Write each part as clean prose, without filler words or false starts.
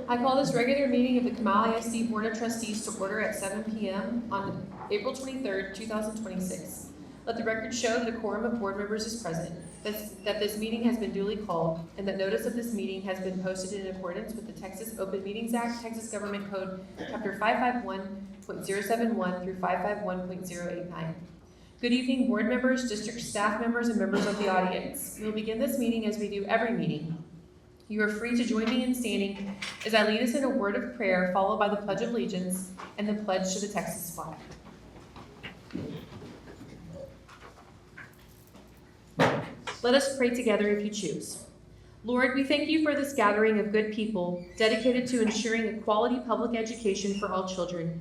I call this regular meeting of the Comal ISD Board of Trustees to order at 7 p.m. on April 23rd, 2026. Let the record show that a quorum of board members is present, that this meeting has been duly called, and that notice of this meeting has been posted in accordance with the Texas Open Meetings Act, Texas Government Code, Chapter 551.071 through 551.089. Good evening, board members, district staff members, and members of the audience. We will begin this meeting as we do every meeting. You are free to join me in standing as I lead us in a word of prayer, followed by the Pledge of Allegiance and the pledge to the Texas flag. Let us pray together if you choose. Lord, we thank you for this gathering of good people dedicated to ensuring a quality public education for all children.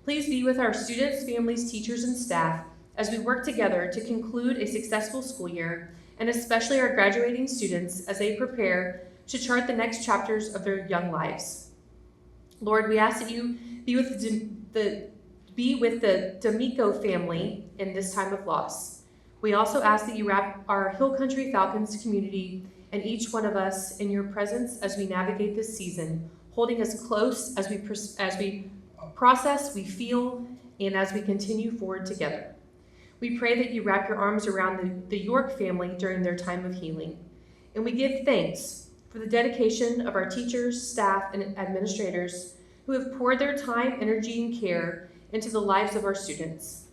Please be with our students, families, teachers, and staff as we work together to conclude a successful school year, and especially our graduating students as they prepare to chart the next chapters of their young lives. Lord, we ask that you be with the D'Amico family in this time of loss. We also ask that you wrap our Hill Country Falcons community and each one of us in your presence as we navigate this season, holding us close as we process, we feel, and as we continue forward together. We pray that you wrap your arms around the York family during their time of healing. And we give thanks for the dedication of our teachers, staff, and administrators who have poured their time, energy, and care into the lives of our students.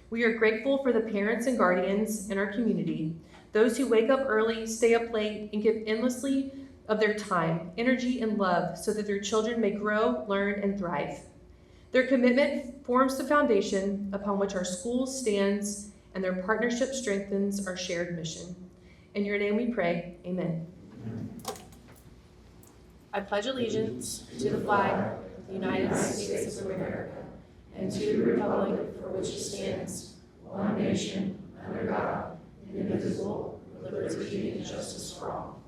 We are grateful for the parents and guardians in our community, those who wake up early, stay up late, and give endlessly of their time, energy, and love so that their children may grow, learn, and thrive. Their commitment forms the foundation upon which our school stands, and their partnership strengthens our shared mission. In your name we pray, amen. I pledge allegiance to the flag of the United States of America and to the republic for which it stands, one nation, under God, indivisible, with liberty and justice for all.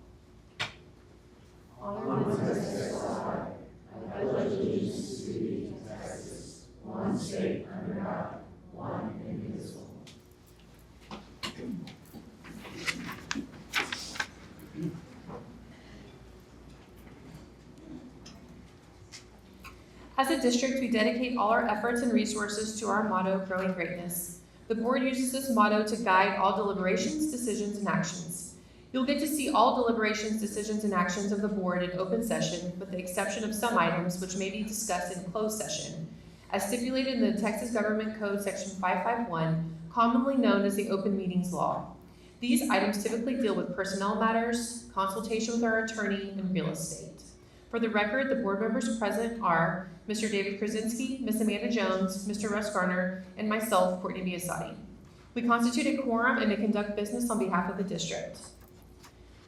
Honor the Texas flag. I pledge allegiance to thee, Texas, one state under God, one indivisible. As a district, we dedicate all our efforts and resources to our motto, Growing Greatness. The board uses this motto to guide all deliberations, decisions, and actions. You'll get to see all deliberations, decisions, and actions of the board in open session, with the exception of some items which may be discussed in closed session, as stipulated in the Texas Government Code Section 551, commonly known as the Open Meetings Law. These items typically deal with personnel matters, consultation with our attorney, and real estate. For the record, the board members present are Mr. David Krasinski, Ms. Amanda Jones, Mr. Russ Garner, and myself, Courtney Biasotti. We constitute a quorum and may conduct business on behalf of the district.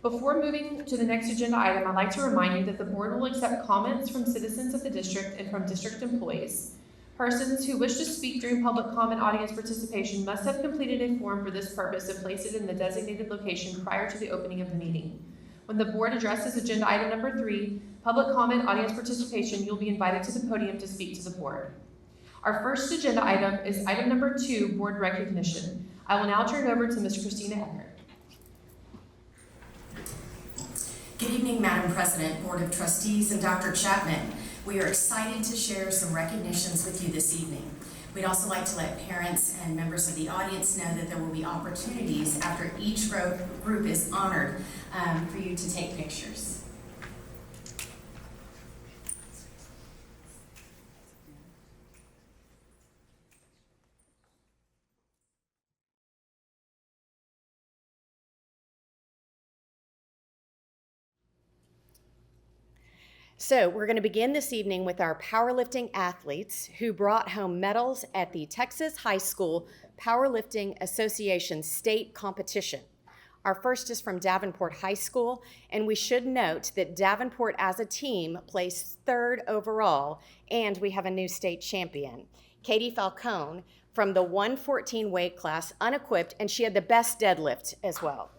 Before moving to the next agenda item, I'd like to remind you that the board will accept comments from citizens of the district and from district employees. Persons who wish to speak during public comment audience participation must have completed a form for this purpose and placed it in the designated location prior to the opening of the meeting. When the board addresses agenda item number 3, public comment audience participation, you'll be invited to the podium to speak to the board. Our first agenda item is item number 2, board recognition. I will now turn it over to Ms. Christina Eckert. Good evening, Madam President, Board of Trustees, and Dr. Chapman. We are excited to share some recognitions with you this evening. We'd also like to let parents and members of the audience know that there will be opportunities after each group is honored for you to take pictures. So we're going to begin this evening with our powerlifting athletes who brought home medals at the Texas High School Powerlifting Association state competition. Our first is from Davenport High School, and we should note that Davenport as a team placed 3rd overall, and we have a new state champion. Katie Falcone from the 114 weight class, unequipped, and she had the best deadlift as well.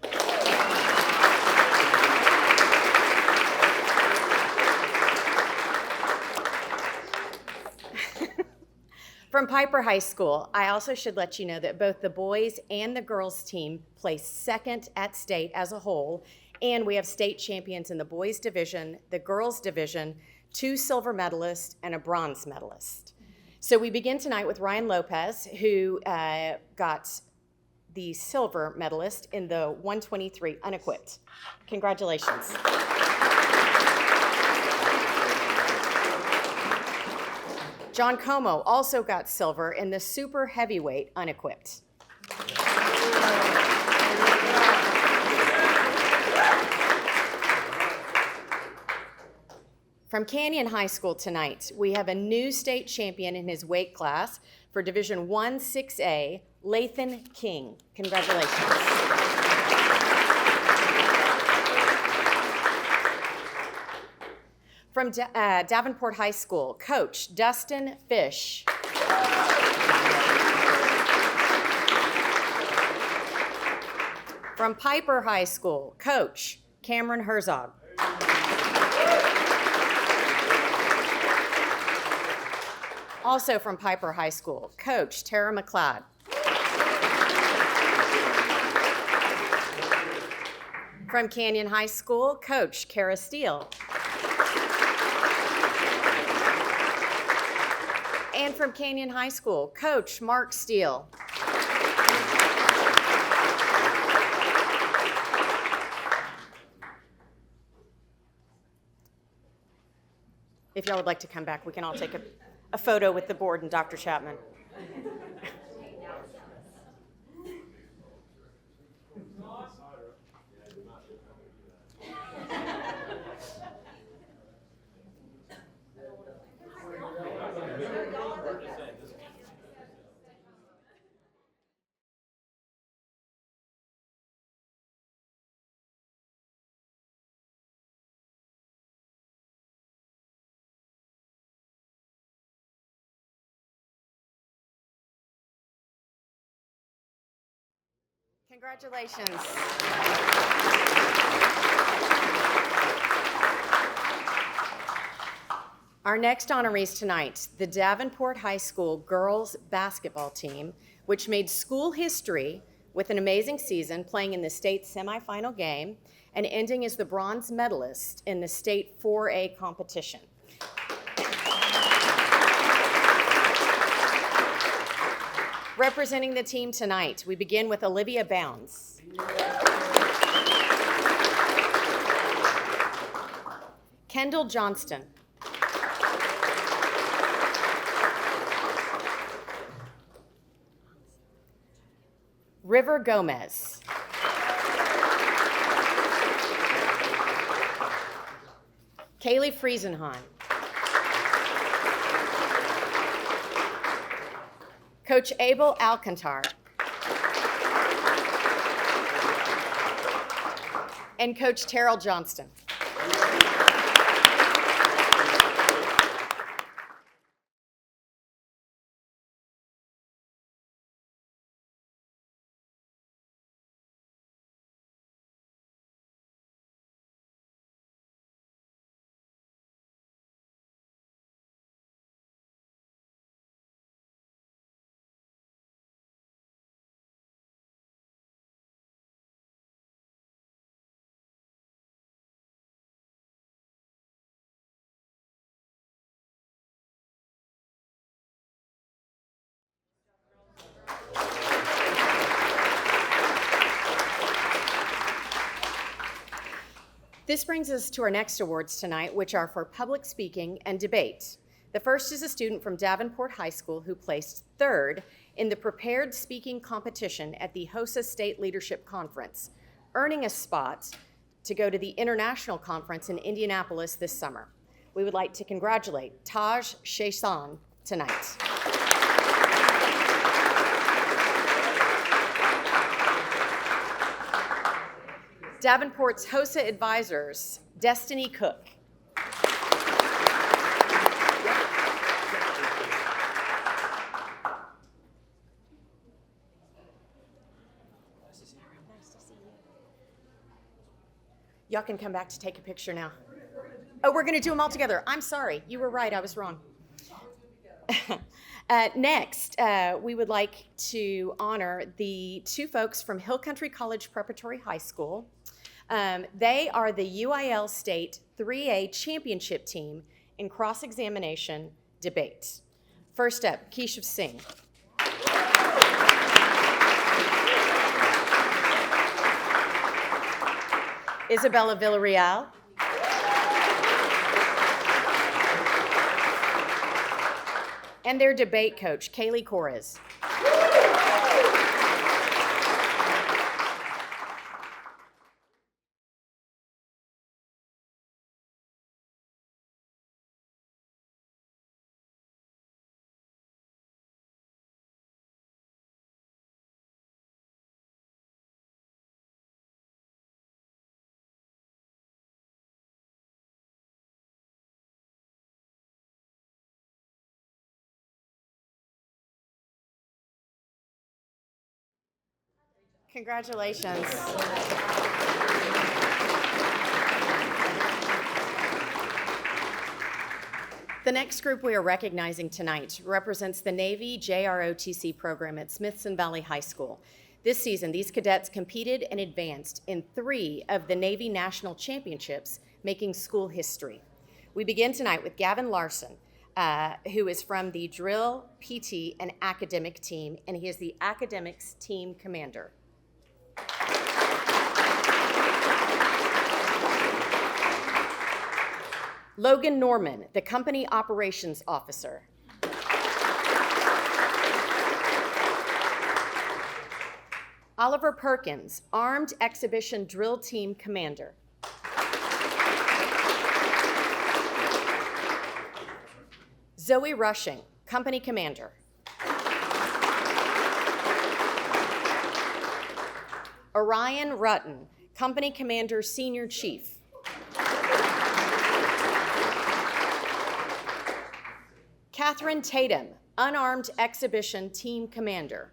From Piper High School, I also should let you know that both the boys and the girls team placed 2nd at state as a whole, and we have state champions in the boys division, the girls division, 2 silver medalists, and a bronze medalist. So we begin tonight with Ryan Lopez, who got the silver medalist in the 123 unequipped. Congratulations. John Como also got silver in the super heavyweight unequipped. From Canyon High School tonight, we have a new state champion in his weight class for Division I 6A, Lathan King. Congratulations. From Davenport High School, Coach Dustin Fish. From Piper High School, Coach Cameron Herzog. Also from Piper High School, Coach Tara McLeod. From Canyon High School, Coach Kara Steele. And from Canyon High School, Coach Mark Steele. If y'all would like to come back, we can all take a photo with the board and Dr. Chapman. Congratulations. Our next honorees tonight, the Davenport High School girls basketball team, which made school history with an amazing season, playing in the state semifinal game and ending as the bronze medalist in the state 4A competition. Representing the team tonight, we begin with Olivia Bounds. Kendall Johnston. River Gomez. Kaylee Friesenheim. Coach Abel Alcantar. And Coach Terrell Johnston. This brings us to our next awards tonight, which are for public speaking and debate. The first is a student from Davenport High School who placed third in the prepared speaking competition at the HOSA State Leadership Conference, earning a spot to go to the international conference in Indianapolis this summer. We would like to congratulate Taj Shaisan tonight. Davenport's HOSA advisors, Destiny Cook. Y'all can come back to take a picture now. Oh, we're going to do them all together. I'm sorry. You were right. I was wrong. Next, we would like to honor the two folks from Hill Country College Preparatory High School. They are the UIL State 3A Championship team in cross-examination debate. First up, Keisha Singh. Isabella Villarreal. And their debate coach, Kaylee Corres. Congratulations. The next group we are recognizing tonight represents the Navy JROTC program at Smithson Valley High School. This season, these cadets competed and advanced in 3 of the Navy National Championships, making school history. We begin tonight with Gavin Larson, who is from the Drill, PT, and Academic team, and he is the Academics team commander. Logan Norman, the company operations officer. Oliver Perkins, armed exhibition drill team commander. Zoe Rushing, company commander. Orion Rutten, company commander senior chief. Catherine Tatum, unarmed exhibition team commander.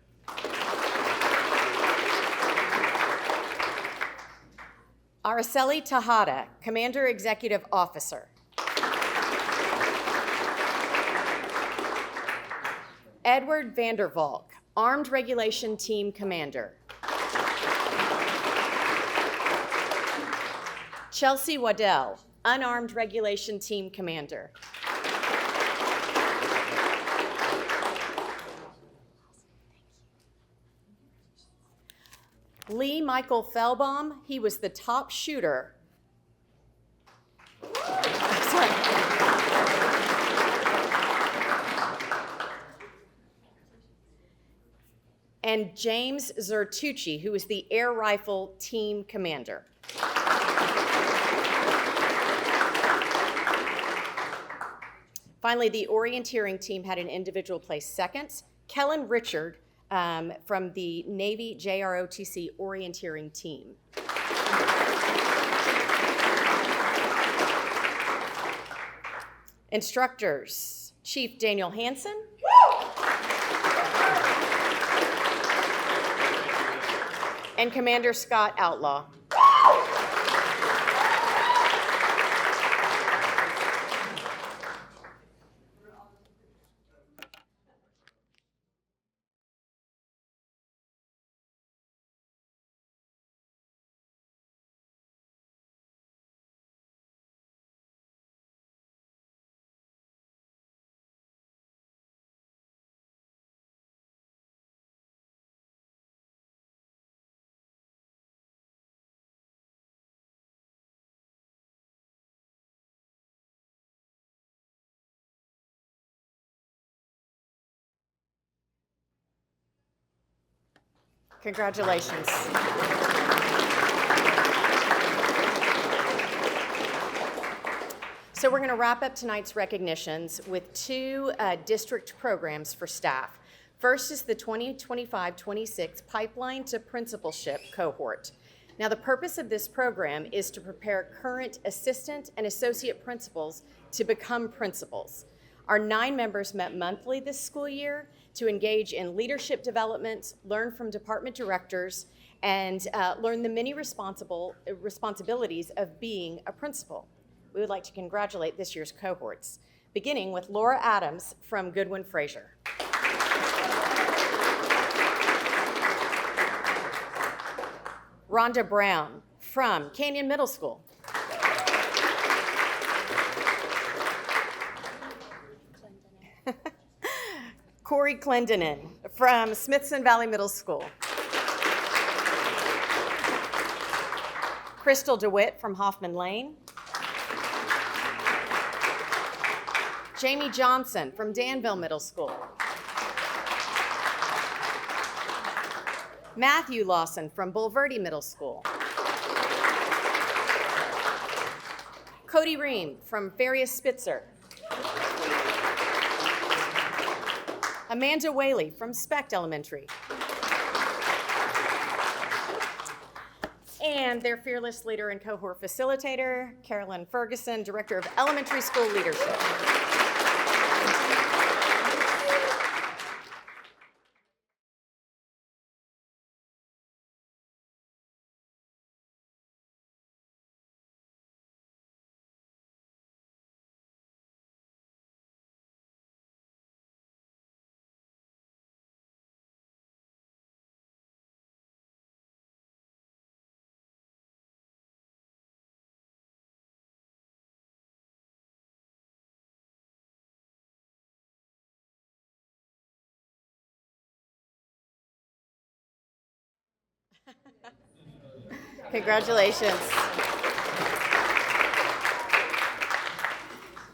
Araceli Tejada, commander executive officer. Edward Vandervalk, armed regulation team commander. Chelsea Waddell, unarmed regulation team commander. Lee Michael Fellbaum, he was the top shooter. Sorry. And James Zertucci, who was the air rifle team commander. Finally, the orienteering team had an individual place second. Kellen Richard, from the Navy JROTC orienteering team. Instructors, Chief Daniel Hansen. And Commander Scott Outlaw. Congratulations. So we're going to wrap up tonight's recognitions with 2 district programs for staff. First is the 2025-26 Pipeline to Principalship cohort. Now, the purpose of this program is to prepare current assistant and associate principals to become principals. Our 9 members met monthly this school year to engage in leadership development, learn from department directors, and learn the many responsibilities of being a principal. We would like to congratulate this year's cohorts, beginning with Laura Adams from Goodwin Fraser. Rhonda Brown from Canyon Middle School. Corey Clendenin from Smithson Valley Middle School. Crystal DeWitt from Hoffman Lane. Jamie Johnson from Danville Middle School. Matthew Lawson from Bulverde Middle School. Cody Ream from Farias Spitzer. Amanda Whaley from Specht Elementary. And their fearless leader and cohort facilitator, Carolyn Ferguson, Director of Elementary School Leadership. Congratulations.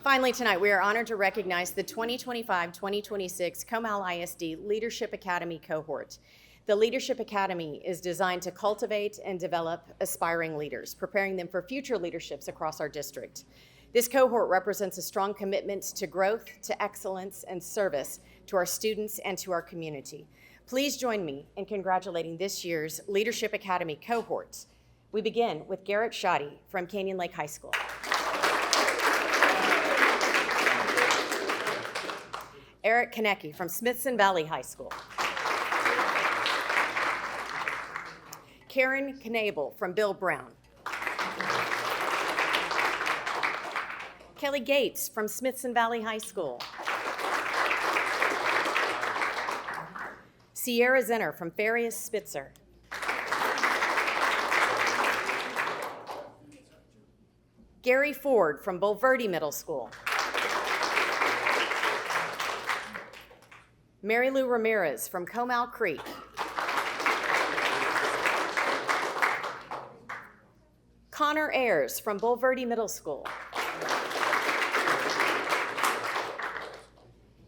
Finally, tonight, we are honored to recognize the 2025-2026 Comal ISD Leadership Academy cohort. The Leadership Academy is designed to cultivate and develop aspiring leaders, preparing them for future leaderships across our district. This cohort represents a strong commitment to growth, to excellence, and service to our students and to our community. Please join me in congratulating this year's Leadership Academy cohort. We begin with Garrett Shoddy from Canyon Lake High School. Eric Konecki from Smithson Valley High School. Karen Knabel from Bill Brown. Kelly Gates from Smithson Valley High School. Sierra Zenner from Farias Spitzer. Gary Ford from Bulverde Middle School. Mary Lou Ramirez from Comal Creek. Connor Ayers from Bulverde Middle School.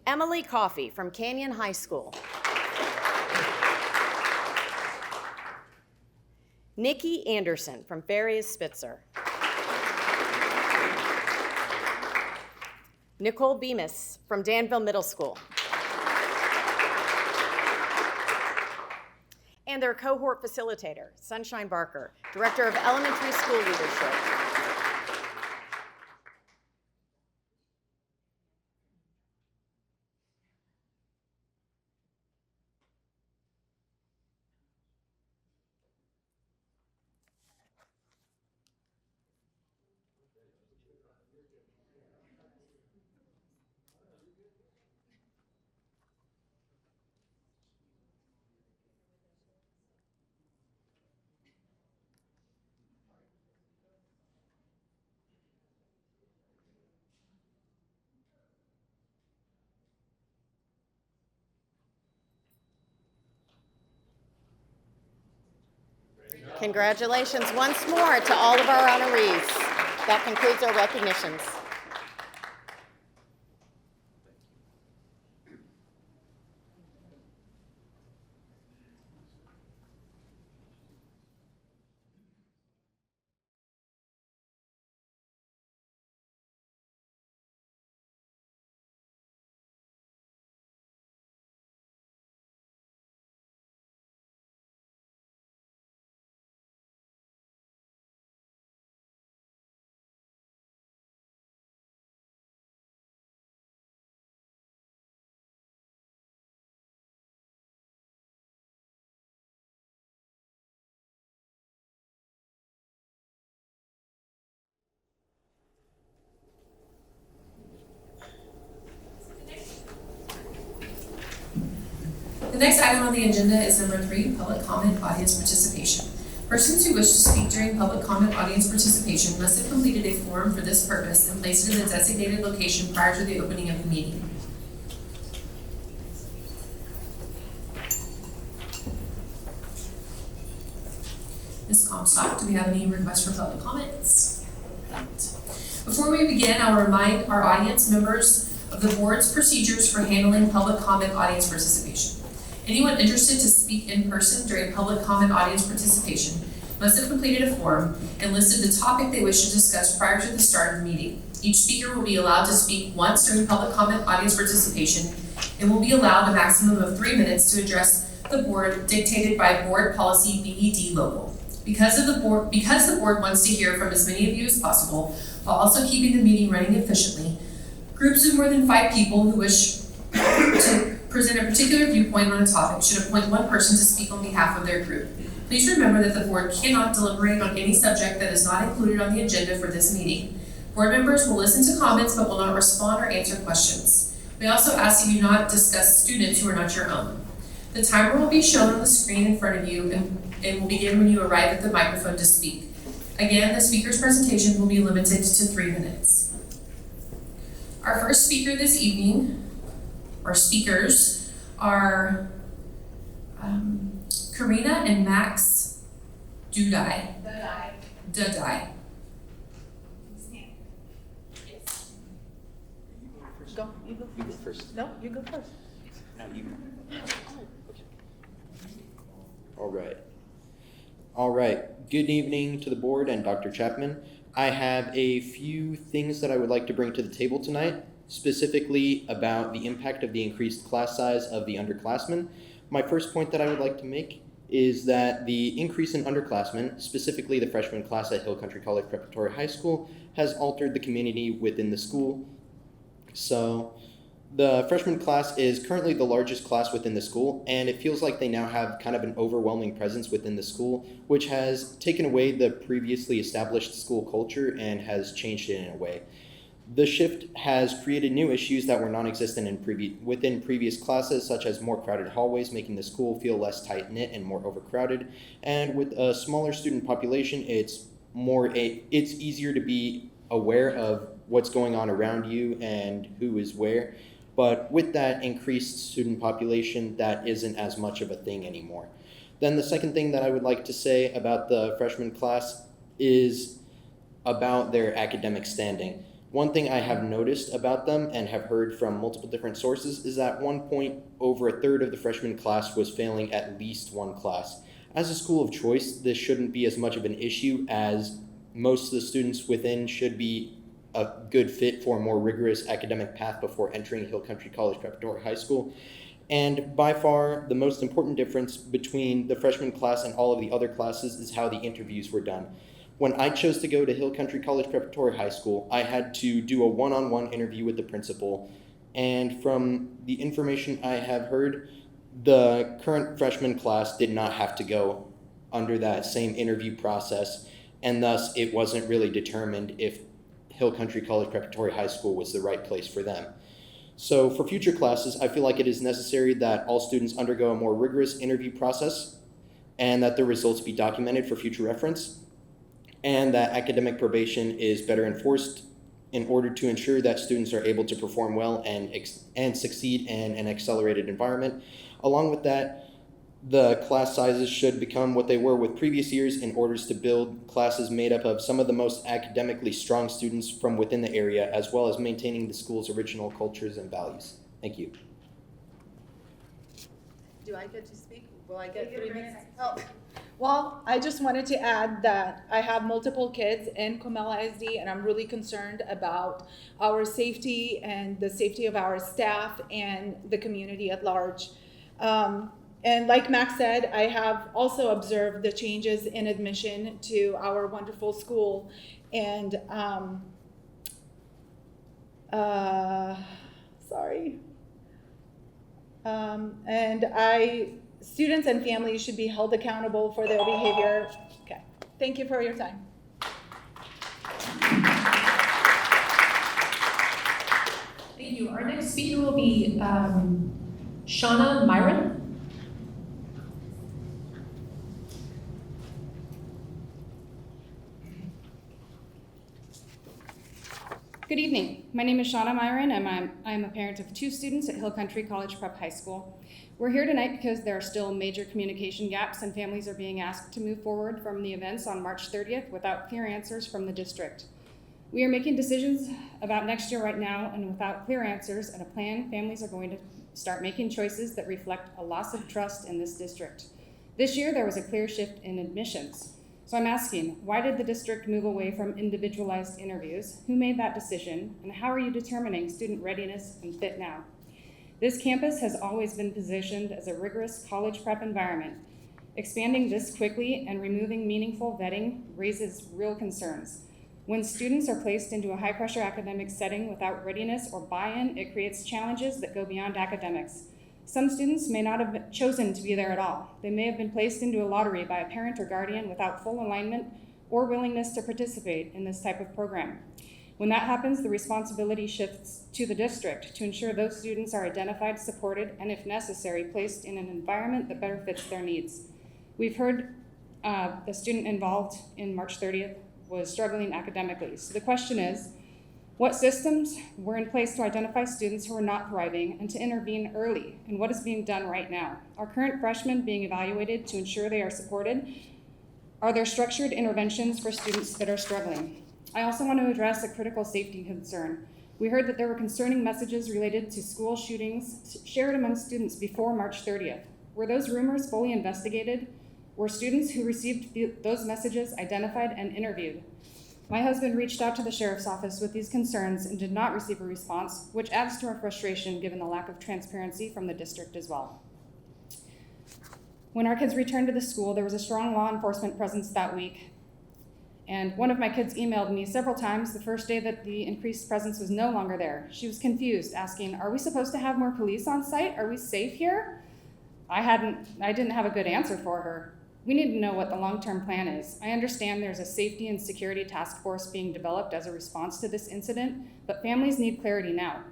Emily Coffey from Canyon High School. Nikki Anderson from Farias Spitzer. Nicole Bemis from Danville Middle School. And their cohort facilitator, Sunshine Barker, Director of Elementary School Leadership. Congratulations once more to all of our honorees. That concludes our recognitions. The next item on the agenda is number 3, public comment audience participation. Persons who wish to speak during public comment audience participation must have completed a form for this purpose and placed it in a designated location prior to the opening of the meeting. Ms. Comstock, do we have any requests for public comments? Before we begin, I'll remind our audience members of the board's procedures for handling public comment audience participation. Anyone interested to speak in person during public comment audience participation must have completed a form and listed the topic they wish to discuss prior to the start of the meeting. Each speaker will be allowed to speak once during public comment audience participation and will be allowed a maximum of 3 minutes to address the board dictated by board policy BED local. Because the board wants to hear from as many of you as possible, while also keeping the meeting running efficiently, groups of more than 5 people who wish to present a particular viewpoint on a topic should appoint one person to speak on behalf of their group. Please remember that the board cannot deliberate on any subject that is not included on the agenda for this meeting. Board members will listen to comments but will not respond or answer questions. We also ask that you not discuss students who are not your own. The timer will be shown on the screen in front of you and will begin when you arrive at the microphone to speak. Again, the speaker's presentation will be limited to 3 minutes. Our first speaker this evening, or speakers, are Karina and Max Dudai. Dudai. Go. You go first. You go first. No, you go first. No, you go. Okay. All right. Good evening to the board and Dr. Chapman. I have a few things that I would like to bring to the table tonight, specifically about the impact of the increased class size of the underclassmen. My first point that I would like to make is that the increase in underclassmen, specifically the freshman class at Hill Country College Preparatory High School, has altered the community within the school. So the freshman class is currently the largest class within the school, and it feels like they now have kind of an overwhelming presence within the school, which has taken away the previously established school culture and has changed it in a way. The shift has created new issues that were non-existent within previous classes, such as more crowded hallways, making the school feel less tight-knit and more overcrowded. And with a smaller student population, it's easier to be aware of what's going on around you and who is where. But with that increased student population, that isn't as much of a thing anymore. Then the second thing that I would like to say about the freshman class is about their academic standing. One thing I have noticed about them and have heard from multiple different sources is that at one point, over a third of the freshman class was failing at least one class. As a school of choice, this shouldn't be as much of an issue, as most of the students within should be a good fit for a more rigorous academic path before entering Hill Country College Preparatory High School. And by far, the most important difference between the freshman class and all of the other classes is how the interviews were done. When I chose to go to Hill Country College Preparatory High School, I had to do a one-on-one interview with the principal. And from the information I have heard, the current freshman class did not have to go under that same interview process, and thus it wasn't really determined if Hill Country College Preparatory High School was the right place for them. So for future classes, I feel like it is necessary that all students undergo a more rigorous interview process and that the results be documented for future reference, and that academic probation is better enforced in order to ensure that students are able to perform well and succeed in an accelerated environment. Along with that, the class sizes should become what they were with previous years in order to build classes made up of some of the most academically strong students from within the area, as well as maintaining the school's original cultures and values. Thank you. Do I get to speak? Will I get 3 minutes? Oh. Well, I just wanted to add that I have multiple kids in Comal ISD, and I'm really concerned about our safety and the safety of our staff and the community at large. And like Max said, I have also observed the changes in admission to our wonderful school. And students and families should be held accountable for their behavior. Okay, thank you for your time. Thank you. Our next speaker will be Shauna Myron. Good evening. My name is Shauna Myron, and I'm a parent of 2 students at Hill Country College Prep High School. We're here tonight because there are still major communication gaps and families are being asked to move forward from the events on March 30th without clear answers from the district. We are making decisions about next year right now, and without clear answers and a plan, families are going to start making choices that reflect a loss of trust in this district. This year, there was a clear shift in admissions. So I'm asking, why did the district move away from individualized interviews? Who made that decision? And how are you determining student readiness and fit now? This campus has always been positioned as a rigorous college prep environment. Expanding this quickly and removing meaningful vetting raises real concerns. When students are placed into a high-pressure academic setting without readiness or buy-in, it creates challenges that go beyond academics. Some students may not have chosen to be there at all. They may have been placed into a lottery by a parent or guardian without full alignment or willingness to participate in this type of program. When that happens, the responsibility shifts to the district to ensure those students are identified, supported, and if necessary, placed in an environment that better fits their needs. We've heard the student involved in March 30th was struggling academically. So the question is, what systems were in place to identify students who are not thriving and to intervene early? And what is being done right now? Are current freshmen being evaluated to ensure they are supported? Are there structured interventions for students that are struggling? I also want to address a critical safety concern. We heard that there were concerning messages related to school shootings shared among students before March 30th. Were those rumors fully investigated? Were students who received those messages identified and interviewed? My husband reached out to the sheriff's office with these concerns and did not receive a response, which adds to our frustration given the lack of transparency from the district as well. When our kids returned to the school, there was a strong law enforcement presence that week. And one of my kids emailed me several times the first day that the increased presence was no longer there. She was confused, asking, "Are we supposed to have more police on site? Are we safe here?" I didn't have a good answer for her. We need to know what the long-term plan is. I understand there's a safety and security task force being developed as a response to this incident, but families need clarity now.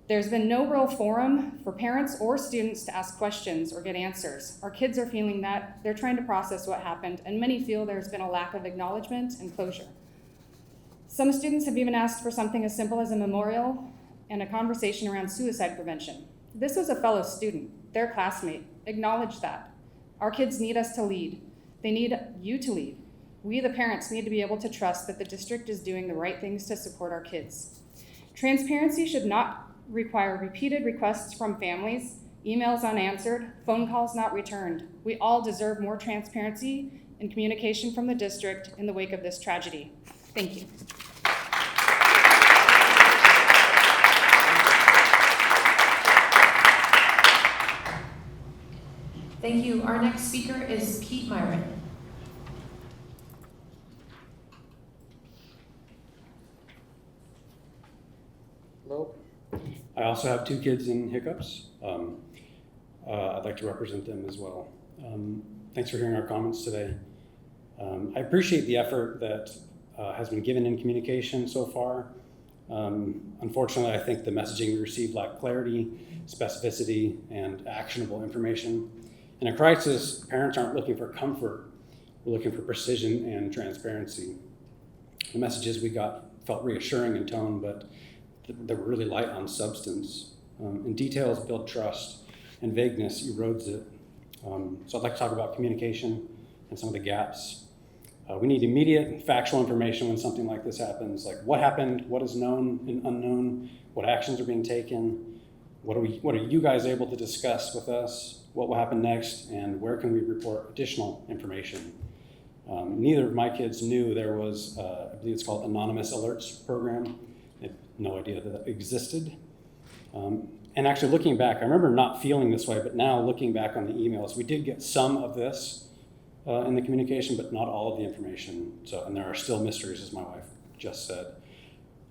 There's been no real forum for parents or students to ask questions or get answers. Our kids are feeling that, they're trying to process what happened, and many feel there's been a lack of acknowledgement and closure. Some students have even asked for something as simple as a memorial and a conversation around suicide prevention. This was a fellow student, their classmate. Acknowledge that. Our kids need us to lead. They need you to lead. We, the parents, need to be able to trust that the district is doing the right things to support our kids. Transparency should not require repeated requests from families, emails unanswered, phone calls not returned. We all deserve more transparency and communication from the district in the wake of this tragedy. Thank you. Thank you. Our next speaker is Pete Myron. Hello. I also have two kids in Hiccups. I'd like to represent them as well. Thanks for hearing our comments today. I appreciate the effort that has been given in communication so far. Unfortunately, I think the messaging we received lacked clarity, specificity, and actionable information. In a crisis, parents aren't looking for comfort. We're looking for precision and transparency. The messages we got felt reassuring in tone, but they were really light on substance. And details build trust, and vagueness erodes it. So I'd like to talk about communication and some of the gaps. We need immediate factual information when something like this happens, like what happened, what is known and unknown, what actions are being taken, what are you guys able to discuss with us, what will happen next, and where can we report additional information. Neither of my kids knew there was, I believe it's called Anonymous Alerts program. They had no idea that existed. And actually looking back, I remember not feeling this way, but now looking back on the emails, we did get some of this in the communication, but not all of the information. And there are still mysteries, as my wife just said.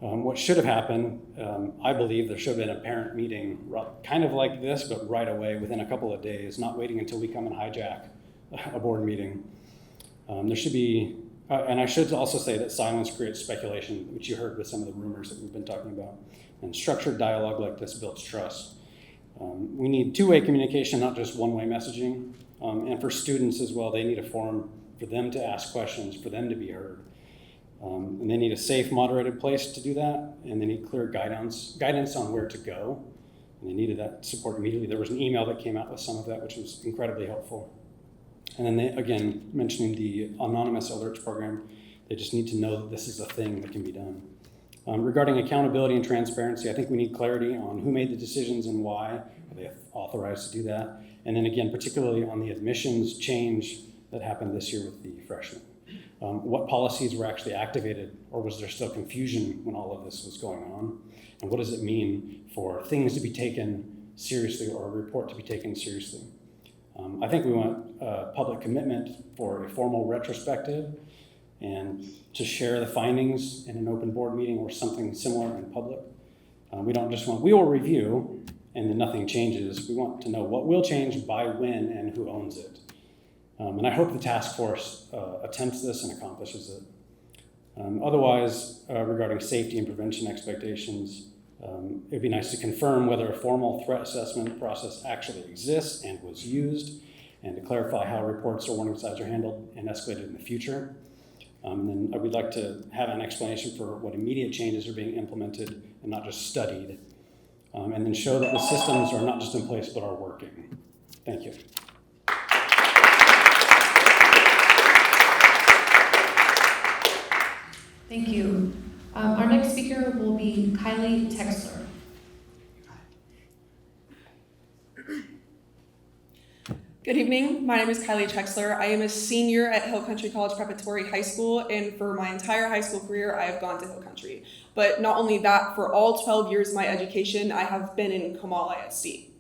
What should have happened, I believe there should have been a parent meeting kind of like this, but right away within a couple of days, not waiting until we come and hijack a board meeting. There should be, and I should also say that silence creates speculation, which you heard with some of the rumors that we've been talking about. And structured dialogue like this builds trust. We need two-way communication, not just one-way messaging. And for students as well, they need a forum for them to ask questions, for them to be heard. And they need a safe, moderated place to do that, and they need clear guidance on where to go and they needed that support immediately. There was an email that came out with some of that, which was incredibly helpful. And then they, again, mentioning the anonymous alerts program, they just need to know that this is a thing that can be done. Regarding accountability and transparency, I think we need clarity on who made the decisions and why. Are they authorized to do that? And then again, particularly on the admissions change that happened this year with the freshmen. What policies were actually activated, or was there still confusion when all of this was going on? And what does it mean for things to be taken seriously or a report to be taken seriously? I think we want public commitment for a formal retrospective and to share the findings in an open board meeting or something similar in public. We don't just want, we will review and then nothing changes. We want to know what will change, by when, and who owns it. And I hope the task force attempts this and accomplishes it. Otherwise, regarding safety and prevention expectations, it'd be nice to confirm whether a formal threat assessment process actually exists and was used, and to clarify how reports or warning signs are handled and escalated in the future. Then I would like to have an explanation for what immediate changes are being implemented and not just studied, and then show that the systems are not just in place but are working. Thank you. Thank you. Our next speaker will be Kylie Texler. Good evening. My name is Kylie Texler. I am a senior at Hill Country College Preparatory High School, and for my entire high school career, I have gone to Hill Country. But not only that, for all 12 years of my education, I have been in Comal ISD.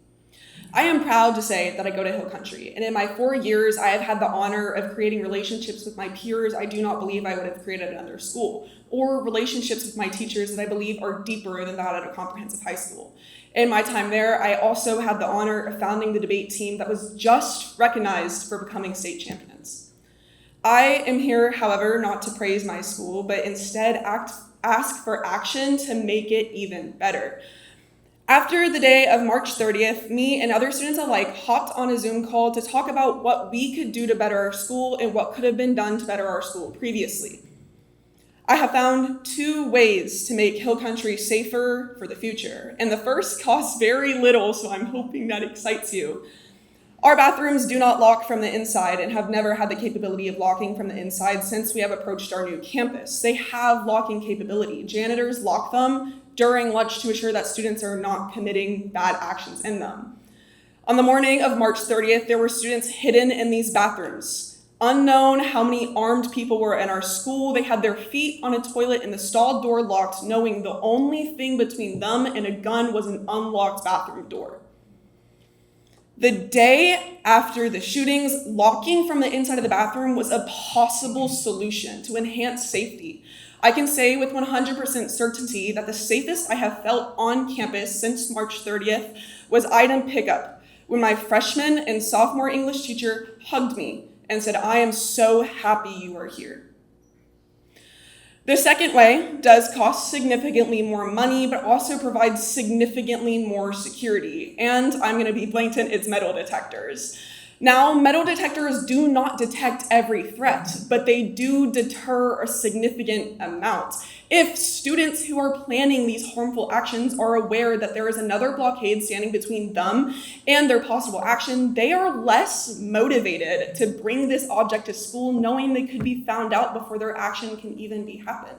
I am proud to say that I go to Hill Country, and in my 4 years, I have had the honor of creating relationships with my peers I do not believe I would have created at another school, or relationships with my teachers that I believe are deeper than that at a comprehensive high school. In my time there, I also had the honor of founding the debate team that was just recognized for becoming state champions. I am here, however, not to praise my school, but instead ask for action to make it even better. After the day of March 30th, me and other students alike hopped on a Zoom call to talk about what we could do to better our school and what could have been done to better our school previously. I have found 2 ways to make Hill Country safer for the future, and the first costs very little, so I'm hoping that excites you. Our bathrooms do not lock from the inside and have never had the capability of locking from the inside since we have approached our new campus. They have locking capability. Janitors lock them during lunch to assure that students are not committing bad actions in them. On the morning of March 30th, there were students hidden in these bathrooms. Unknown how many armed people were in our school, they had their feet on a toilet and the stall door locked, knowing the only thing between them and a gun was an unlocked bathroom door. The day after the shootings, locking from the inside of the bathroom was a possible solution to enhance safety. I can say with 100% certainty that the safest I have felt on campus since March 30th was item pickup, when my freshman and sophomore English teacher hugged me and said, "I am so happy you are here." The second way does cost significantly more money, but also provides significantly more security. And I'm going to be blatant, it's metal detectors. Now, metal detectors do not detect every threat, but they do deter a significant amount. If students who are planning these harmful actions are aware that there is another blockade standing between them and their possible action, they are less motivated to bring this object to school knowing they could be found out before their action can even be happened.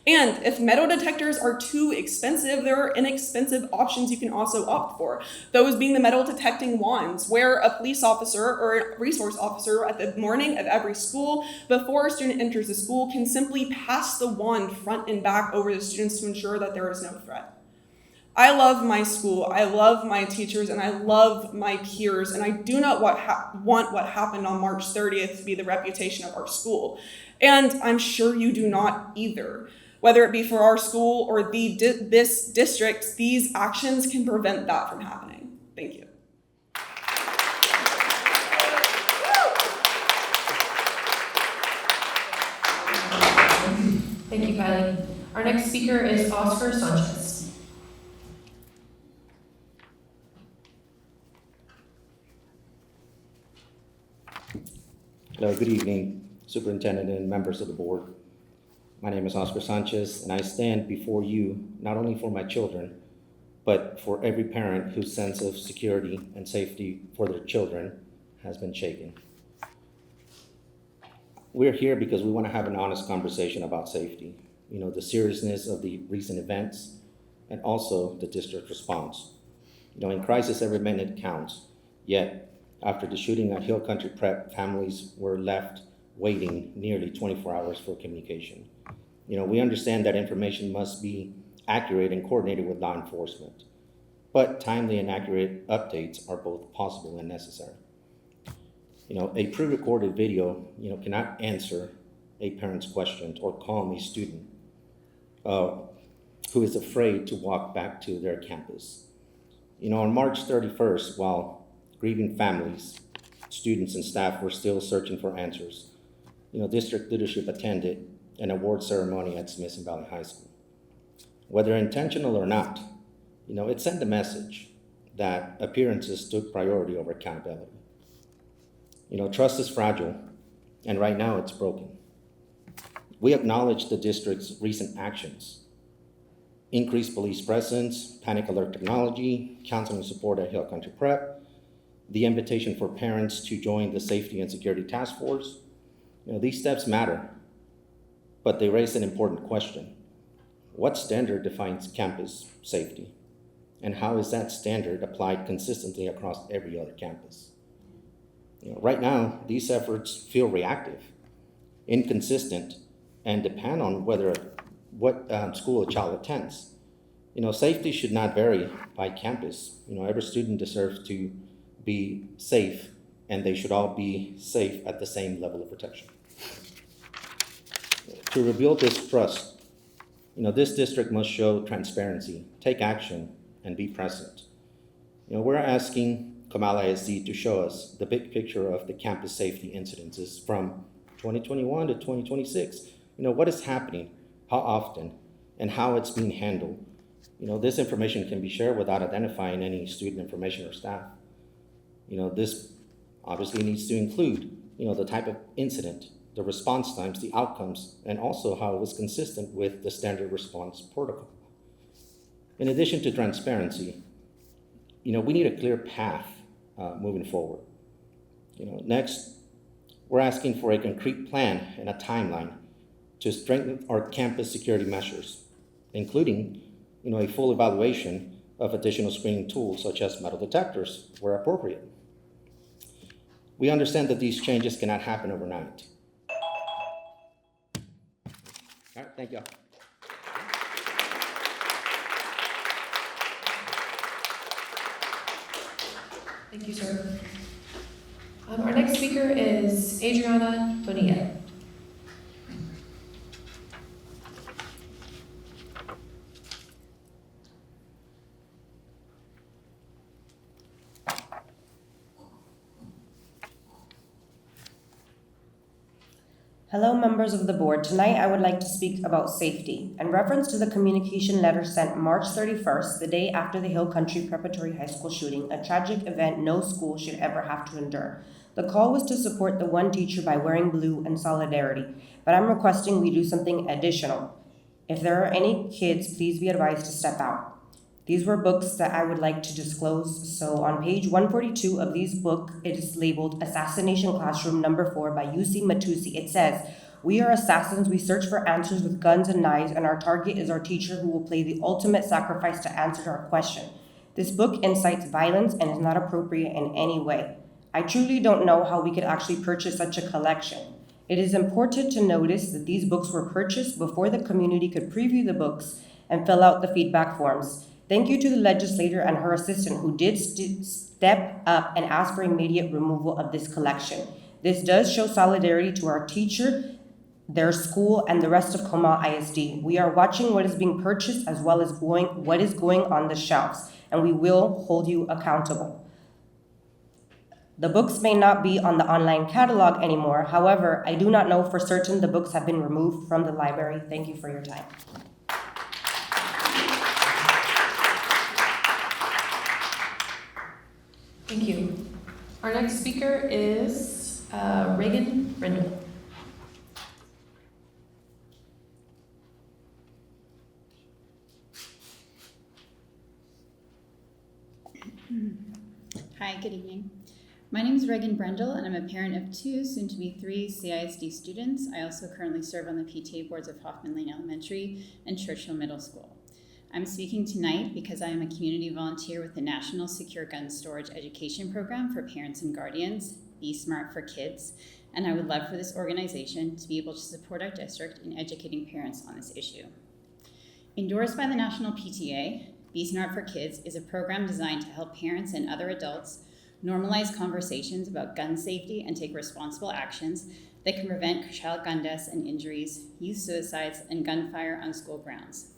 And if metal detectors are too expensive, there are inexpensive options you can also opt for. Those being the metal detecting wands, where a police officer or a resource officer at the morning of every school, before a student enters the school, can simply pass the wand front and back over the students to ensure that there is no threat. I love my school, I love my teachers, and I love my peers, and I do not want what happened on March 30th to be the reputation of our school. And I'm sure you do not either. Whether it be for our school or this district, these actions can prevent that from happening. Thank you. Thank you, Kylie. Our next speaker is Oscar Sanchez. Hello, good evening, Superintendent and members of the board. My name is Oscar Sanchez, and I stand before you not only for my children, but for every parent whose sense of security and safety for their children has been shaken. We're here because we want to have an honest conversation about safety, the seriousness of the recent events, and also the district response. In crisis, every minute counts, yet after the shooting at Hill Country Prep, families were left waiting nearly 24 hours for communication. We understand that information must be accurate and coordinated with law enforcement, but timely and accurate updates are both possible and necessary. A pre-recorded video, cannot answer a parent's questions or calm a student who is afraid to walk back to their campus. On March 31st, while grieving families, students, and staff were still searching for answers, district leadership attended an award ceremony at Smithson Valley High School. Whether intentional or not, it sent a message that appearances took priority over accountability. Trust is fragile, and right now it's broken. We acknowledge the district's recent actions: increased police presence, panic alert technology, counseling support at Hill Country Prep, the invitation for parents to join the Safety and Security Task Force. These steps matter, but they raise an important question. What standard defines campus safety? And how is that standard applied consistently across every other campus? Right now, these efforts feel reactive, inconsistent, and depend on what school a child attends. Safety should not vary by campus. Every student deserves to be safe, and they should all be safe at the same level of protection. To rebuild this trust, this district must show transparency, take action, and be present. We're asking Comal ISD to show us the big picture of the campus safety incidences from 2021 to 2026. What is happening, how often, and how it's being handled. This information can be shared without identifying any student information or staff. This obviously needs to include, the type of incident, the response times, the outcomes, and also how it was consistent with the standard response protocol. In addition to transparency, we need a clear path moving forward. Next, we're asking for a concrete plan and a timeline to strengthen our campus security measures, including, a full evaluation of additional screening tools such as metal detectors where appropriate. We understand that these changes cannot happen overnight. All right, thank you. Thank you, sir. Our next speaker is Adriana Bonilla. Hello, members of the board. Tonight, I would like to speak about safety. In reference to the communication letter sent March 31st, the day after the Hill Country Preparatory High School shooting, a tragic event no school should ever have to endure. The call was to support the one teacher by wearing blue in solidarity, but I'm requesting we do something additional. If there are any kids, please be advised to step out. These were books that I would like to disclose. So on page 142 of these books, it is labeled Assassination Classroom Number 4 by UC Matusi. It says, "We are assassins. We search for answers with guns and knives, and our target is our teacher who will play the ultimate sacrifice to answer our question." This book incites violence and is not appropriate in any way. I truly don't know how we could actually purchase such a collection. It is important to notice that these books were purchased before the community could preview the books and fill out the feedback forms. Thank you to the legislator and her assistant who did step up and ask for immediate removal of this collection. This does show solidarity to our teacher, their school, and the rest of Comal ISD. We are watching what is being purchased as well as what is going on the shelves, and we will hold you accountable. The books may not be on the online catalog anymore. However, I do not know for certain the books have been removed from the library. Thank you for your time. Thank you. Our next speaker is Reagan Brindle. Hi, good evening. My name is Reagan Brendel, and I'm a parent of 2, soon to be 3, CISD students. I also currently serve on the PTA boards of Hoffman Lane Elementary and Churchill Middle School. I'm speaking tonight because I am a community volunteer with the National Secure Gun Storage Education Program for Parents and Guardians, Be Smart for Kids, and I would love for this organization to be able to support our district in educating parents on this issue. Endorsed by the National PTA, Be Smart for Kids is a program designed to help parents and other adults normalize conversations about gun safety and take responsible actions that can prevent child gun deaths and injuries, youth suicides, and gunfire on school grounds.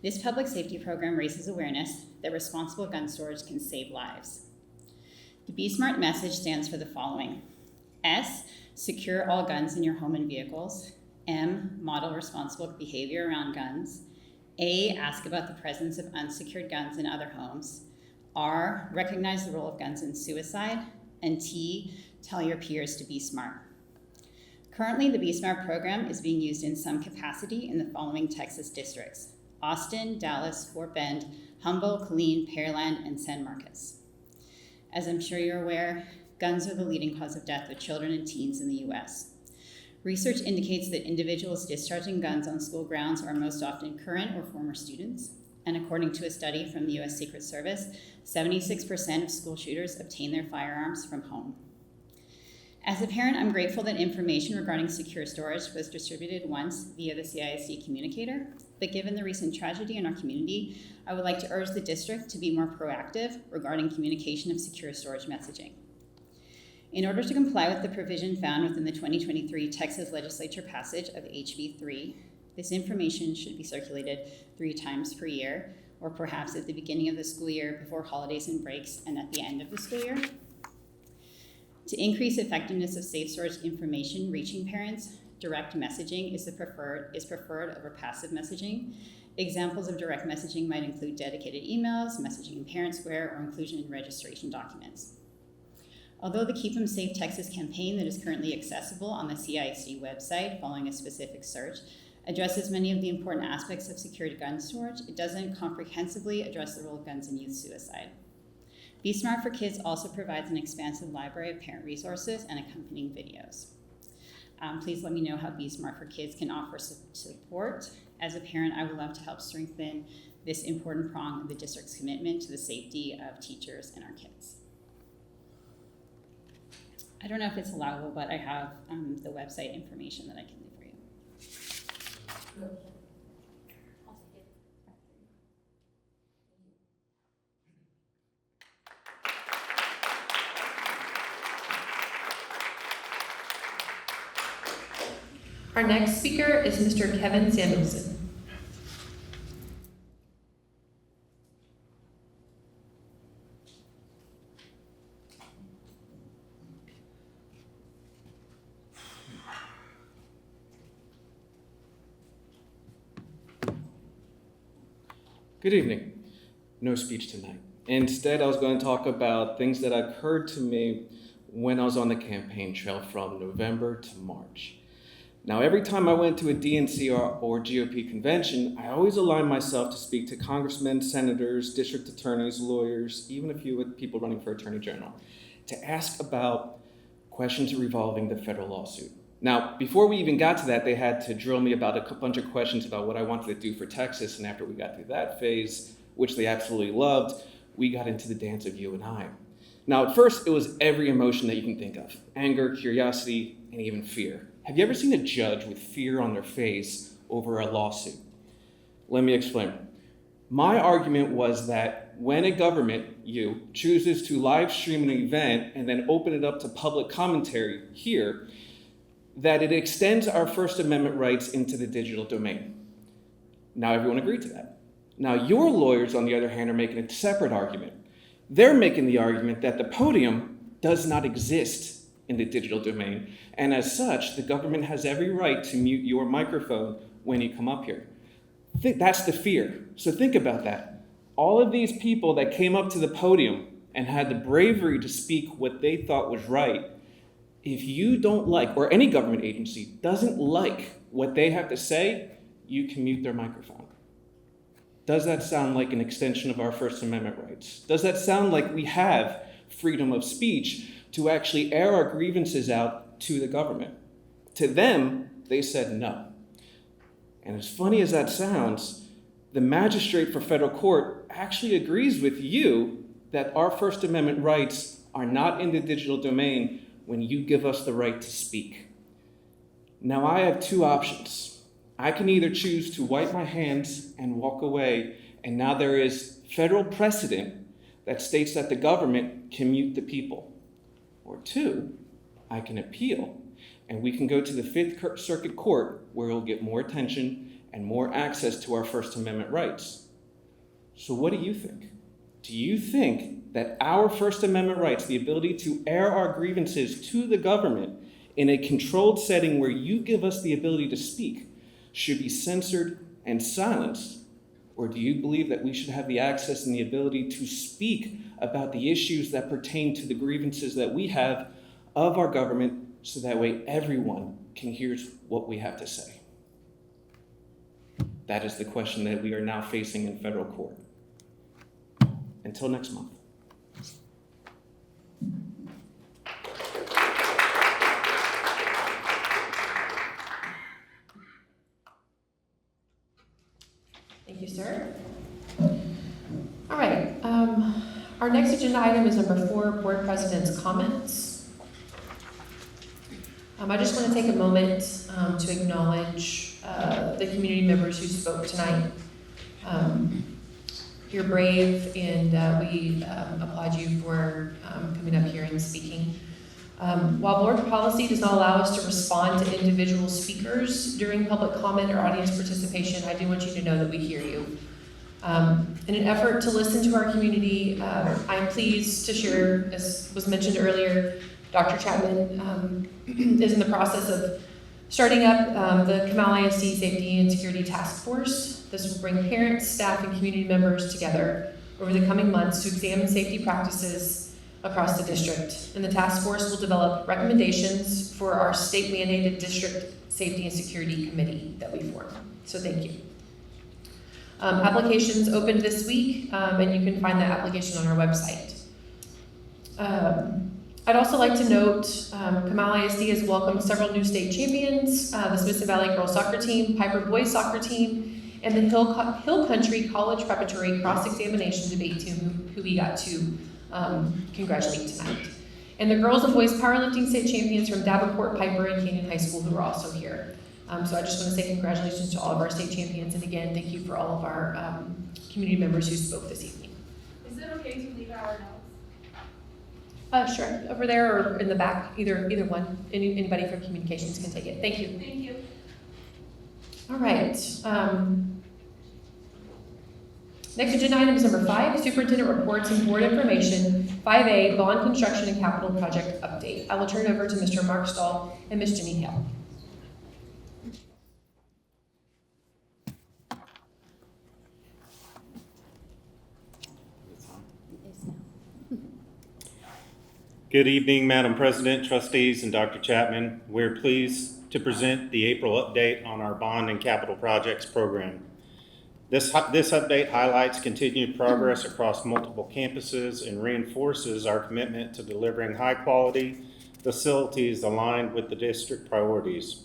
This public safety program raises awareness that responsible gun storage can save lives. The Be Smart message stands for the following: S, secure all guns in your home and vehicles. M, model responsible behavior around guns. A, ask about the presence of unsecured guns in other homes. R, recognize the role of guns in suicide. And T, tell your peers to be smart. Currently, the Be Smart program is being used in some capacity in the following Texas districts: Austin, Dallas, Fort Bend, Humboldt, Killeen, Pearland, and San Marcos. As I'm sure you're aware, guns are the leading cause of death of children and teens in the U.S. Research indicates that individuals discharging guns on school grounds are most often current or former students. And according to a study from the U.S. Secret Service, 76% of school shooters obtain their firearms from home. As a parent, I'm grateful that information regarding secure storage was distributed once via the CISD communicator, but given the recent tragedy in our community, I would like to urge the district to be more proactive regarding communication of secure storage messaging. In order to comply with the provision found within the 2023 Texas Legislature passage of HB 3, this information should be circulated 3 times per year, or perhaps at the beginning of the school year, before holidays and breaks, and at the end of the school year. To increase effectiveness of safe storage information reaching parents, direct messaging is preferred over passive messaging. Examples of direct messaging might include dedicated emails, messaging in Parent Square, or inclusion in registration documents. Although the Keep 'Em Safe Texas campaign that is currently accessible on the CISD website following a specific search addresses many of the important aspects of secure gun storage, it doesn't comprehensively address the role of guns in youth suicide. Be Smart for Kids also provides an expansive library of parent resources and accompanying videos. Please let me know how Be Smart for Kids can offer support. As a parent, I would love to help strengthen this important prong of the district's commitment to the safety of teachers and our kids. I don't know if it's allowable, but I have the website information that I can leave for you. Our next speaker is Mr. Kevin Samuelson. Good evening. No speech tonight. Instead, I was going to talk about things that occurred to me when I was on the campaign trail from November to March. Now, every time I went to a DNC or GOP convention, I always aligned myself to speak to congressmen, senators, district attorneys, lawyers, even a few people running for attorney general, to ask about questions revolving the federal lawsuit. Now, before we even got to that, they had to drill me about a bunch of questions about what I wanted to do for Texas, and after we got through that phase, which they absolutely loved, we got into the dance of you and I. Now, at first, it was every emotion that you can think of: anger, curiosity, and even fear. Have you ever seen a judge with fear on their face over a lawsuit? Let me explain. My argument was that when a government, you, chooses to live stream an event and then open it up to public commentary here, that it extends our First Amendment rights into the digital domain. Now everyone agreed to that. Now your lawyers, on the other hand, are making a separate argument. They're making the argument that the podium does not exist in the digital domain, and as such, the government has every right to mute your microphone when you come up here. That's the fear. So think about that. All of these people that came up to the podium and had the bravery to speak what they thought was right, if you don't like, or any government agency doesn't like what they have to say, you can mute their microphone. Does that sound like an extension of our First Amendment rights? Does that sound like we have freedom of speech to actually air our grievances out to the government. To them, they said no. And as funny as that sounds, the magistrate for federal court actually agrees with you that our First Amendment rights are not in the digital domain when you give us the right to speak. Now I have two options. I can either choose to wipe my hands and walk away, and now there is federal precedent that states that the government can mute the people. Or two, I can appeal, and we can go to the Fifth Circuit Court where we'll get more attention and more access to our First Amendment rights. So what do you think? Do you think that our First Amendment rights, the ability to air our grievances to the government in a controlled setting where you give us the ability to speak, should be censored and silenced? Or do you believe that we should have the access and the ability to speak about the issues that pertain to the grievances that we have of our government, so that way everyone can hear what we have to say? That is the question that we are now facing in federal court. Until next month. Thank you, sir. All right, our next agenda item is number 4, Board President's comments. I just want to take a moment to acknowledge the community members who spoke tonight. You're brave, and we applaud you for coming up here and speaking. While board policy does not allow us to respond to individual speakers during public comment or audience participation, I do want you to know that we hear you. In an effort to listen to our community, I'm pleased to share, as was mentioned earlier, Dr. Chapman is in the process of starting up the Comal ISD Safety and Security Task Force. This will bring parents, staff, and community members together over the coming months to examine safety practices across the district. And the task force will develop recommendations for our state-mandated district safety and security committee that we form. So thank you. Applications opened this week, and you can find that application on our website. I'd also like to note Comal ISD has welcomed several new state champions, the Smithson Valley Girls Soccer Team, Piper Boys Soccer Team, and the Hill Country College Preparatory Cross-Examination Debate Team, who we got to congratulate tonight. And the girls and boys powerlifting state champions from Davenport, Piper, and Canyon High School, who are also here. So I just want to say congratulations to all of our state champions, and again, thank you for all of our community members who spoke this evening. Is it okay to leave our notes? Sure, over there or in the back, either one. Anybody from communications can take it. Thank you. Thank you. All right. Next agenda item is number 5, Superintendent Reports and Board Information, 5A, Bond Construction and Capital Project Update. I will turn it over to Mr. Mark Stahl and Ms. Jenny Hale. Good evening, Madam President, Trustees, and Dr. Chapman. We're pleased to present the April update on our bond and capital projects program. This update highlights continued progress across multiple campuses and reinforces our commitment to delivering high-quality facilities aligned with the district priorities.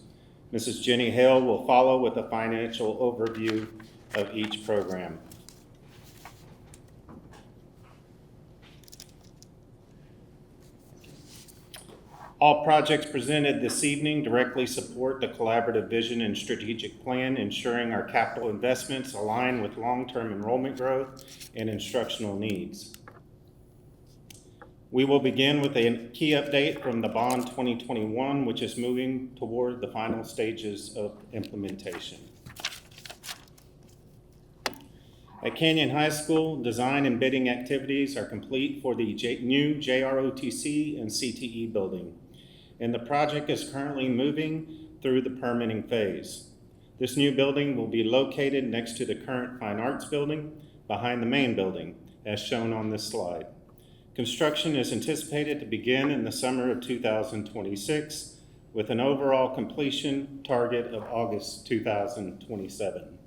Mrs. Jenny Hale will follow with a financial overview of each program. All projects presented this evening directly support the collaborative vision and strategic plan, ensuring our capital investments align with long-term enrollment growth and instructional needs. We will begin with a key update from the Bond 2021, which is moving toward the final stages of implementation. At Canyon High School, design and bidding activities are complete for the new JROTC and CTE building, and the project is currently moving through the permitting phase. This new building will be located next to the current Fine Arts building behind the main building, as shown on this slide. Construction is anticipated to begin in the summer of 2026, with an overall completion target of August 2027.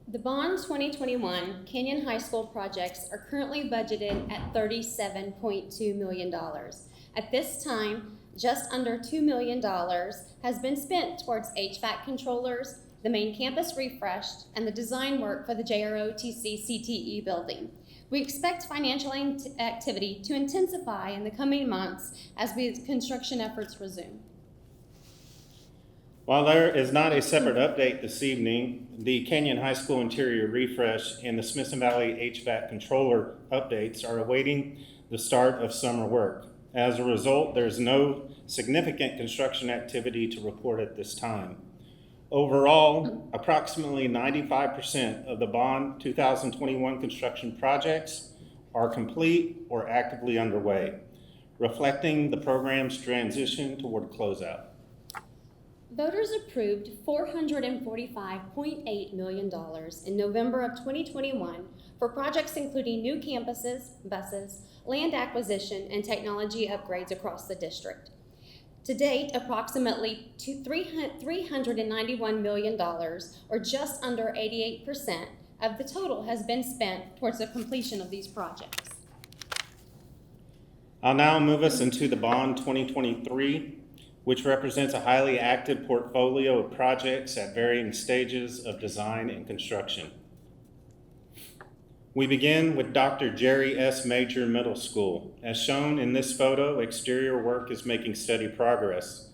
The Bond 2021 Canyon High School projects are currently budgeted at $37.2 million. At this time, just under $2 million has been spent towards HVAC controllers, the main campus refreshed, and the design work for the JROTC CTE building. We expect financial activity to intensify in the coming months as construction efforts resume. While there is not a separate update this evening, the Canyon High School interior refresh and the Smithson Valley HVAC controller updates are awaiting the start of summer work. As a result, there's no significant construction activity to report at this time. Overall, approximately 95% of the Bond 2021 construction projects are complete or actively underway, reflecting the program's transition toward closeout. Voters approved $445.8 million in November of 2021 for projects including new campuses, buses, land acquisition, and technology upgrades across the district. To date, approximately $391 million, or just under 88% of the total, has been spent towards the completion of these projects. I'll now move us into the Bond 2023, which represents a highly active portfolio of projects at varying stages of design and construction. We begin with Dr. Jerry S. Major Middle School. As shown in this photo, exterior work is making steady progress,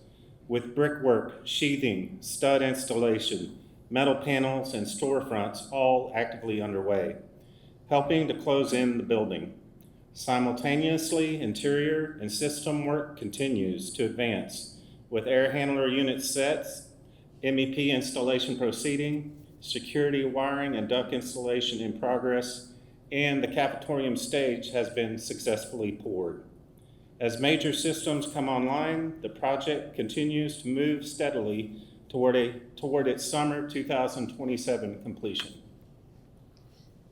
with brickwork, sheathing, stud installation, metal panels, and storefronts all actively underway, helping to close in the building. Simultaneously, interior and system work continues to advance, with air handler unit sets, MEP installation proceeding, security wiring and duct installation in progress, and the cafetorium stage has been successfully poured. As major systems come online, the project continues to move steadily toward its summer 2027 completion.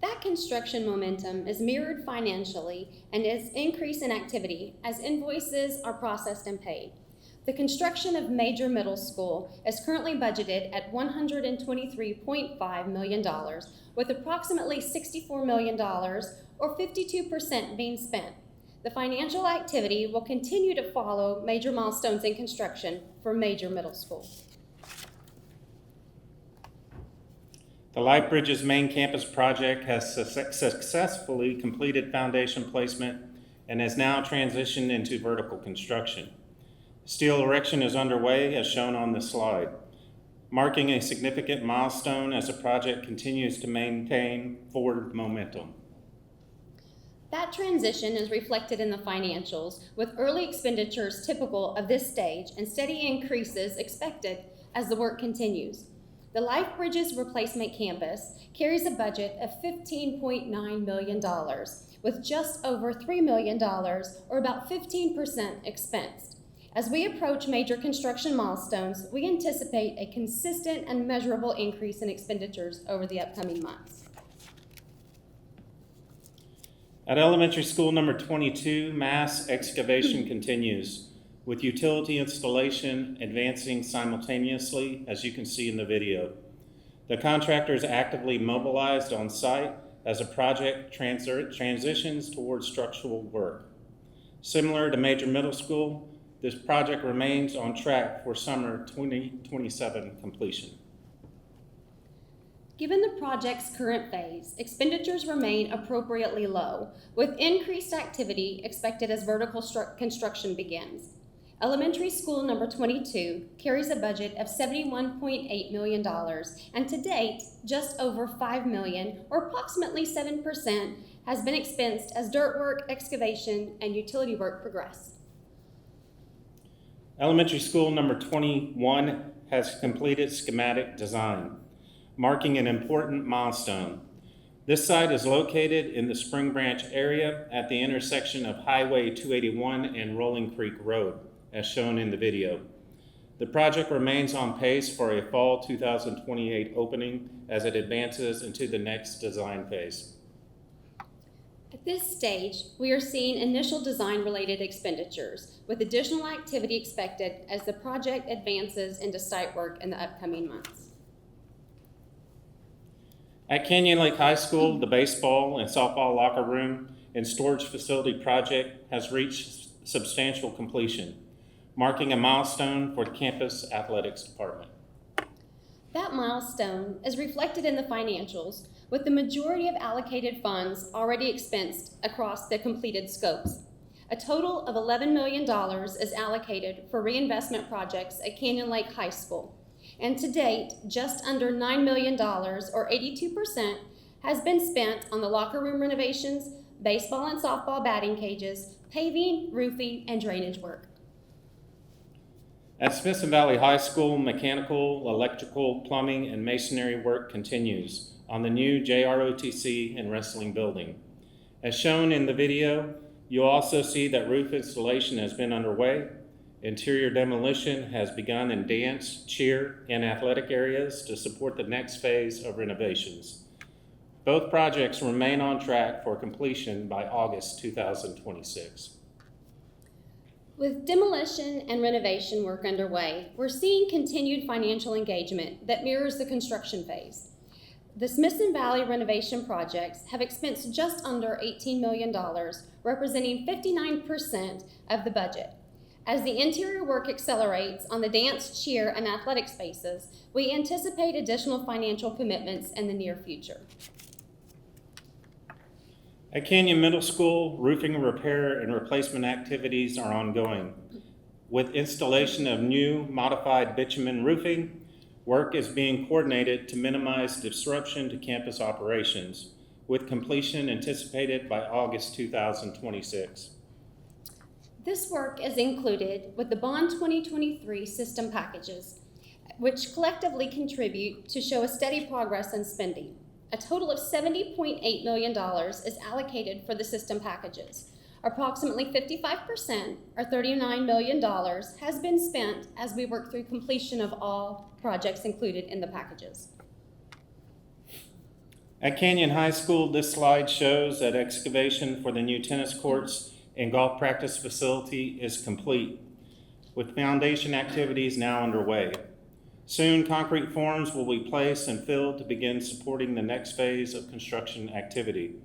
That construction momentum is mirrored financially and is increase in activity as invoices are processed and paid. The construction of Major Middle School is currently budgeted at $123.5 million, with approximately $64 million, or 52%, being spent. The financial activity will continue to follow major milestones in construction for Major Middle School. The Life Bridges main campus project has successfully completed foundation placement and has now transitioned into vertical construction. Steel erection is underway as shown on this slide, marking a significant milestone as the project continues to maintain forward momentum. That transition is reflected in the financials, with early expenditures typical of this stage and steady increases expected as the work continues. The Life Bridges Replacement Campus carries a budget of $15.9 million, with just over $3 million, or about 15%, expensed. As we approach major construction milestones, we anticipate a consistent and measurable increase in expenditures over the upcoming months. At elementary school number 22, mass excavation continues, with utility installation advancing simultaneously, as you can see in the video. The contractor is actively mobilized on site as the project transitions towards structural work. Similar to Major Middle School, this project remains on track for summer 2027 completion. Given the project's current phase, expenditures remain appropriately low, with increased activity expected as vertical construction begins. Elementary school number 22 carries a budget of $71.8 million, and to date, just over $5 million, or approximately 7%, has been expensed as dirt work, excavation, and utility work progress. Elementary school number 21 has completed schematic design, marking an important milestone. This site is located in the Spring Branch area at the intersection of Highway 281 and Rolling Creek Road, as shown in the video. The project remains on pace for a fall 2028 opening as it advances into the next design phase. At this stage, we are seeing initial design-related expenditures, with additional activity expected as the project advances into site work in the upcoming months. At Canyon Lake High School, the baseball and softball locker room and storage facility project has reached substantial completion, marking a milestone for the campus athletics department. That milestone is reflected in the financials, with the majority of allocated funds already expensed across the completed scopes. A total of $11 million is allocated for reinvestment projects at Canyon Lake High School. And to date, just under $9 million, or 82%, has been spent on the locker room renovations, baseball and softball batting cages, paving, roofing, and drainage work. At Smithson Valley High School, mechanical, electrical, plumbing, and masonry work continues on the new JROTC and wrestling building. As shown in the video, you'll also see that roof installation has been underway. Interior demolition has begun in dance, cheer, and athletic areas to support the next phase of renovations. Both projects remain on track for completion by August 2026. With demolition and renovation work underway, we're seeing continued financial engagement that mirrors the construction phase. The Smithson Valley renovation projects have expensed just under $18 million, representing 59% of the budget. As the interior work accelerates on the dance, cheer, and athletic spaces, we anticipate additional financial commitments in the near future. At Canyon Middle School, roofing repair and replacement activities are ongoing. With installation of new modified bitumen roofing, work is being coordinated to minimize disruption to campus operations, with completion anticipated by August 2026. This work is included with the Bond 2023 system packages, which collectively contribute to show a steady progress in spending. A total of $70.8 million is allocated for the system packages. Approximately 55%, or $39 million, has been spent as we work through completion of all projects included in the packages. At Canyon High School, this slide shows that excavation for the new tennis courts and golf practice facility is complete, with foundation activities now underway. Soon, concrete forms will be placed and filled to begin supporting the next phase of construction activity.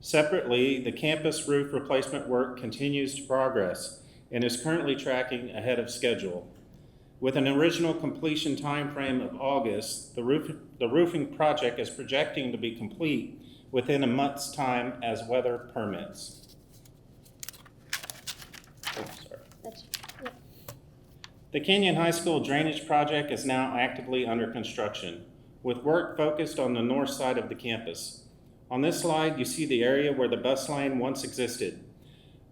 Separately, the campus roof replacement work continues to progress and is currently tracking ahead of schedule. With an original completion timeframe of August, the roofing project is projecting to be complete within a month's time as weather permits. The Canyon High School drainage project is now actively under construction, with work focused on the north side of the campus. On this slide, you see the area where the bus lane once existed,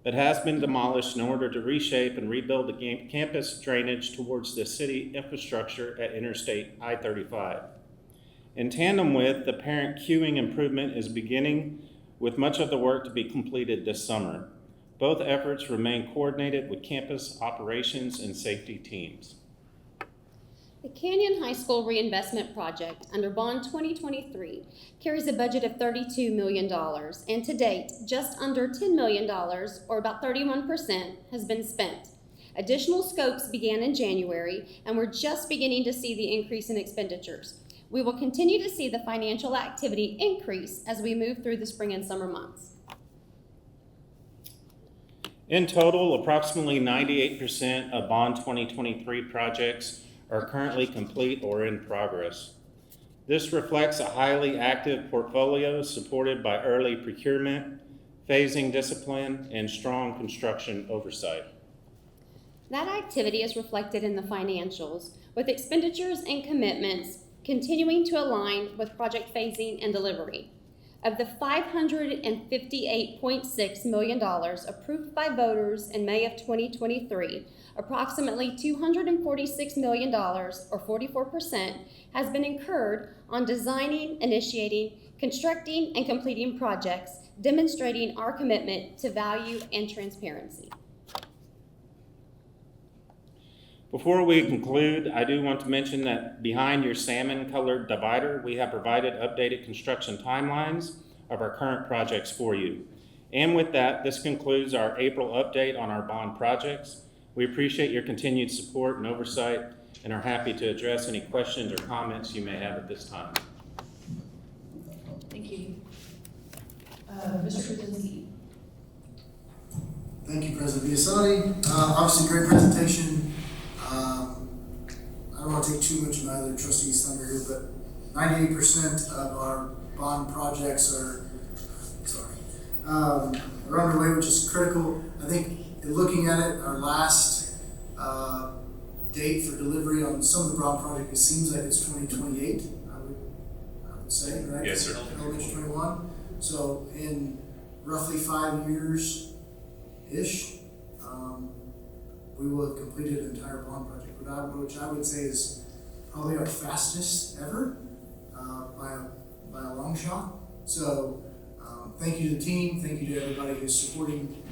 but has been demolished in order to reshape and rebuild the campus drainage towards the city infrastructure at Interstate I-35. In tandem with, the parent queuing improvement is beginning, with much of the work to be completed this summer. Both efforts remain coordinated with campus operations and safety teams. The Canyon High School Reinvestment Project under Bond 2023 carries a budget of $32 million, and to date, just under $10 million, or about 31%, has been spent. Additional scopes began in January, and we're just beginning to see the increase in expenditures. We will continue to see the financial activity increase as we move through the spring and summer months. In total, approximately 98% of Bond 2023 projects are currently complete or in progress. This reflects a highly active portfolio supported by early procurement, phasing discipline, and strong construction oversight. That activity is reflected in the financials, with expenditures and commitments continuing to align with project phasing and delivery. Of the $558.6 million approved by voters in May of 2023, approximately $246 million, or 44%, has been incurred on designing, initiating, constructing, and completing projects, demonstrating our commitment to value and transparency. Before we conclude, I do want to mention that behind your salmon-colored divider, we have provided updated construction timelines of our current projects for you. And with that, this concludes our April update on our bond projects. We appreciate your continued support and oversight and are happy to address any questions or comments you may have at this time. Thank you. Mr. Krasinski. Thank you, President Biasotti. Obviously, great presentation. I don't want to take too much of either trustee's thunder here, but 98% of our bond projects are underway, which is critical. I think in looking at it, our last date for delivery on some of the bond projects, it seems like it's 2028. I would say, right? Yes, sir. Elementary 21. So in roughly 5 years-ish, we will have completed an entire bond project, which I would say is probably our fastest ever by a long shot. So thank you to the team, thank you to everybody who's supporting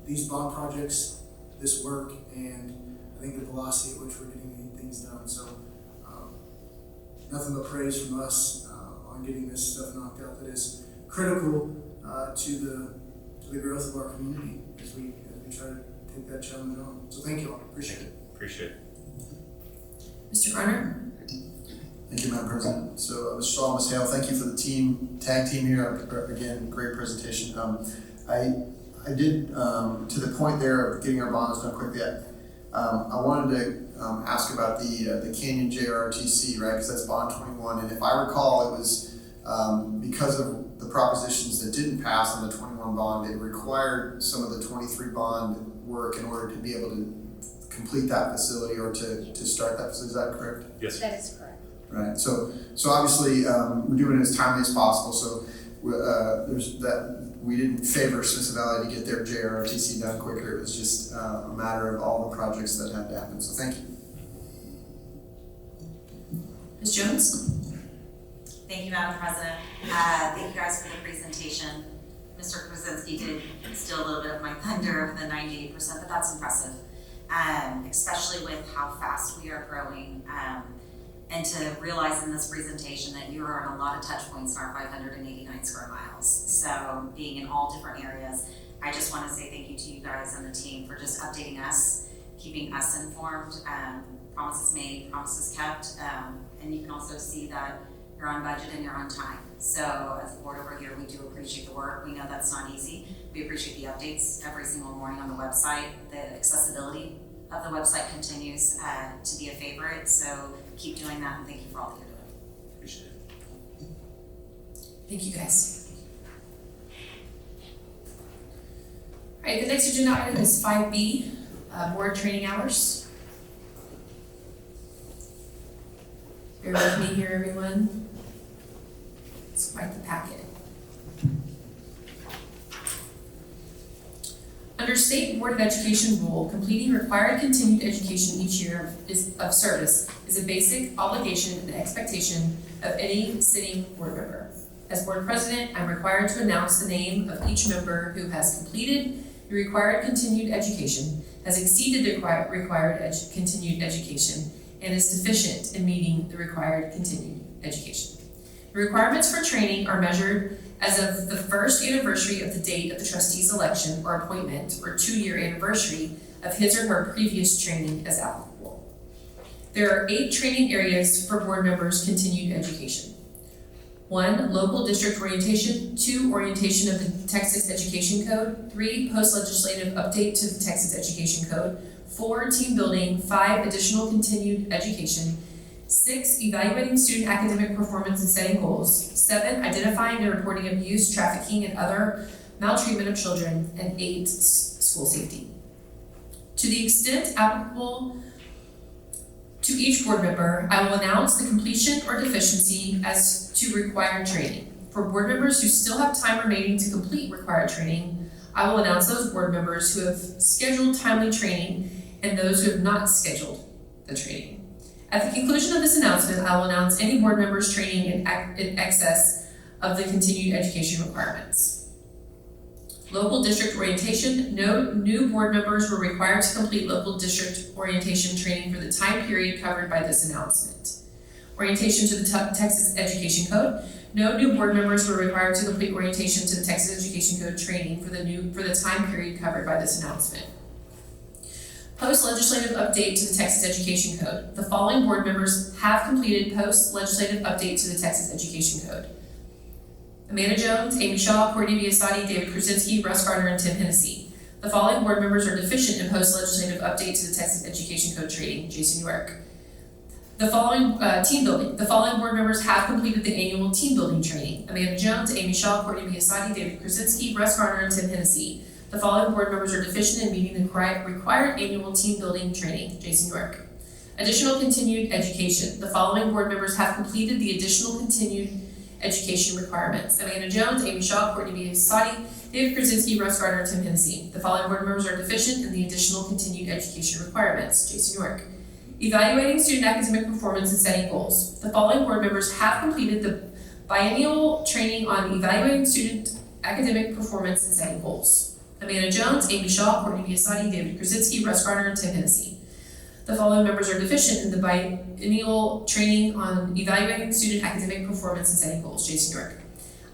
these bond projects, this work, and I think the velocity at which we're getting things done. So nothing but praise from us on getting this stuff knocked out that is critical to the growth of our community as we try to take that challenge on. So thank you all. Appreciate it. Appreciate it. Mr. Garner. Thank you, Madam President. So, Mr. Stahl, Ms. Hale, thank you for the tag team here. Again, great presentation. I did, to the point there of getting our bonds done quickly, I wanted to ask about the Canyon JROTC, right? Because that's bond 21. And if I recall, it was because of the propositions that didn't pass on the 21 bond, it required some of the 23 bond work in order to be able to complete that facility or to start that facility. Is that correct? Yes, sir. That is correct. Right. So obviously we're doing it as timely as possible. So there's that we didn't favor Smith Valley to get their JROTC done quicker. It was just a matter of all the projects that had to happen. So thank you. Ms. Jones. Thank you, Madam President. Thank you guys for the presentation. Mr. Krasinski did steal a little bit of my thunder of the 98%, but that's impressive, especially with how fast we are growing. And to realize in this presentation that you are on a lot of touch points in our 589 square miles. So being in all different areas, I just want to say thank you to you guys and the team for just updating us, keeping us informed, promises made, promises kept, and you can also see that you're on budget and you're on time. So as a board over here, we do appreciate the work. We know that's not easy. We appreciate the updates every single morning on the website. The accessibility of the website continues to be a favorite. So keep doing that, and thank you for all that you're doing. Appreciate it. Thank you, guys. All right, the next agenda item is 5B, board training hours. Bear with me here, everyone. It's quite the packet. Under State Board of Education rule, completing required continued education each year of service is a basic obligation and expectation of any sitting board member. As board president, I'm required to announce the name of each member who has completed the required continued education, has exceeded the required continued education, and is deficient in meeting the required continued education. The requirements for training are measured as of the first anniversary of the date of the trustee's election or appointment, or 2-year anniversary of his or her previous training as applicable. There are 8 training areas for board members' continued education. 1, local district orientation. 2, orientation of the Texas Education Code. 3, post-legislative update to the Texas Education Code. 4, team building. 5, additional continued education. 6, evaluating student academic performance and setting goals. 7, identifying and reporting abuse, trafficking, and other maltreatment of children. And 8, school safety. To the extent applicable to each board member, I will announce the completion or deficiency as to required training. For board members who still have time remaining to complete required training, I will announce those board members who have scheduled timely training and those who have not scheduled the training. At the conclusion of this announcement, I will announce any board members' training in excess of the continued education requirements. Local district orientation. No new board members were required to complete local district orientation training for the time period covered by this announcement. Orientation to the Texas Education Code. No new board members were required to complete orientation to the Texas Education Code training for the time period covered by this announcement. Post-legislative update to the Texas Education Code. The following board members have completed post-legislative update to the Texas Education Code. Amanda Jones, Amy Shaw, Courtney Biasotti, David Krasinski, Russ Gardner, and Tim Hennessy. The following board members are deficient in post-legislative update to the Texas Education Code training. Jason York. The following team building. The following board members have completed the annual team building training. Amanda Jones, Amy Shaw, Courtney Biasotti, David Krasinski, Russ Gardner, and Tim Hennessy. The following board members are deficient in meeting the required annual team building training. Jason York. Additional continued education. The following board members have completed the additional continued education requirements. Amanda Jones, Amy Shaw, Courtney Biasotti, David Krasinski, Russ Gardner, and Tim Hennessy. The following board members are deficient in the additional continued education requirements. Jason York. Evaluating student academic performance and setting goals. The following board members have completed the biennial training on evaluating student academic performance and setting goals. Amanda Jones, Amy Shaw, Courtney Biasotti, David Krasinski, Russ Gardner, and Tim Hennessy. The following members are deficient in the biennial training on evaluating student academic performance and setting goals. Jason York.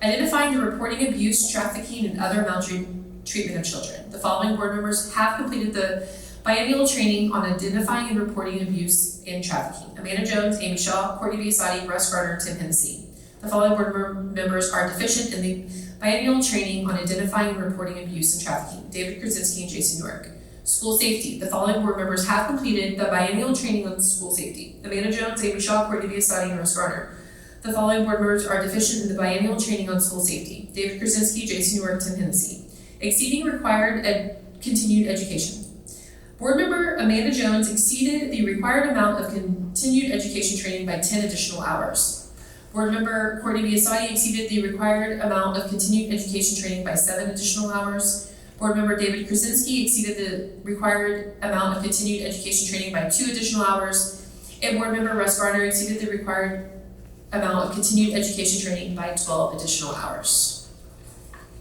Identifying and reporting abuse, trafficking, and other maltreatment of children. The following board members have completed the biennial training on identifying and reporting abuse and trafficking. Amanda Jones, Amy Shaw, Courtney Biasotti, Russ Gardner, and Tim Hennessy. The following board members are deficient in the biennial training on identifying and reporting abuse and trafficking. David Krasinski and Jason York. School safety. The following board members have completed the biennial training on school safety. Amanda Jones, Amy Shaw, Courtney Biasotti, and Russ Gardner. The following board members are deficient in the biennial training on school safety. David Krasinski, Jason York, Tim Hennessy. Exceeding required continued education. Board member Amanda Jones exceeded the required amount of continued education training by 10 additional hours. Board member Courtney Biasotti exceeded the required amount of continued education training by 7 additional hours. Board member David Krasinski exceeded the required amount of continued education training by 2 additional hours. And board member Russ Gardner exceeded the required amount of continued education training by 12 additional hours.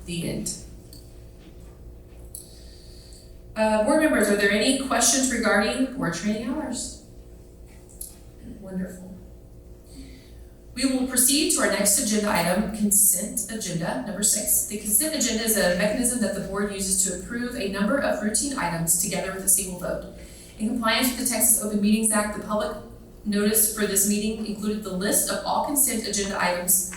The end. Board members, are there any questions regarding board training hours? Wonderful. We will proceed to our next agenda item, consent agenda number 6. The consent agenda is a mechanism that the board uses to approve a number of routine items together with a single vote. In compliance with the Texas Open Meetings Act, the public notice for this meeting included the list of all consent agenda items,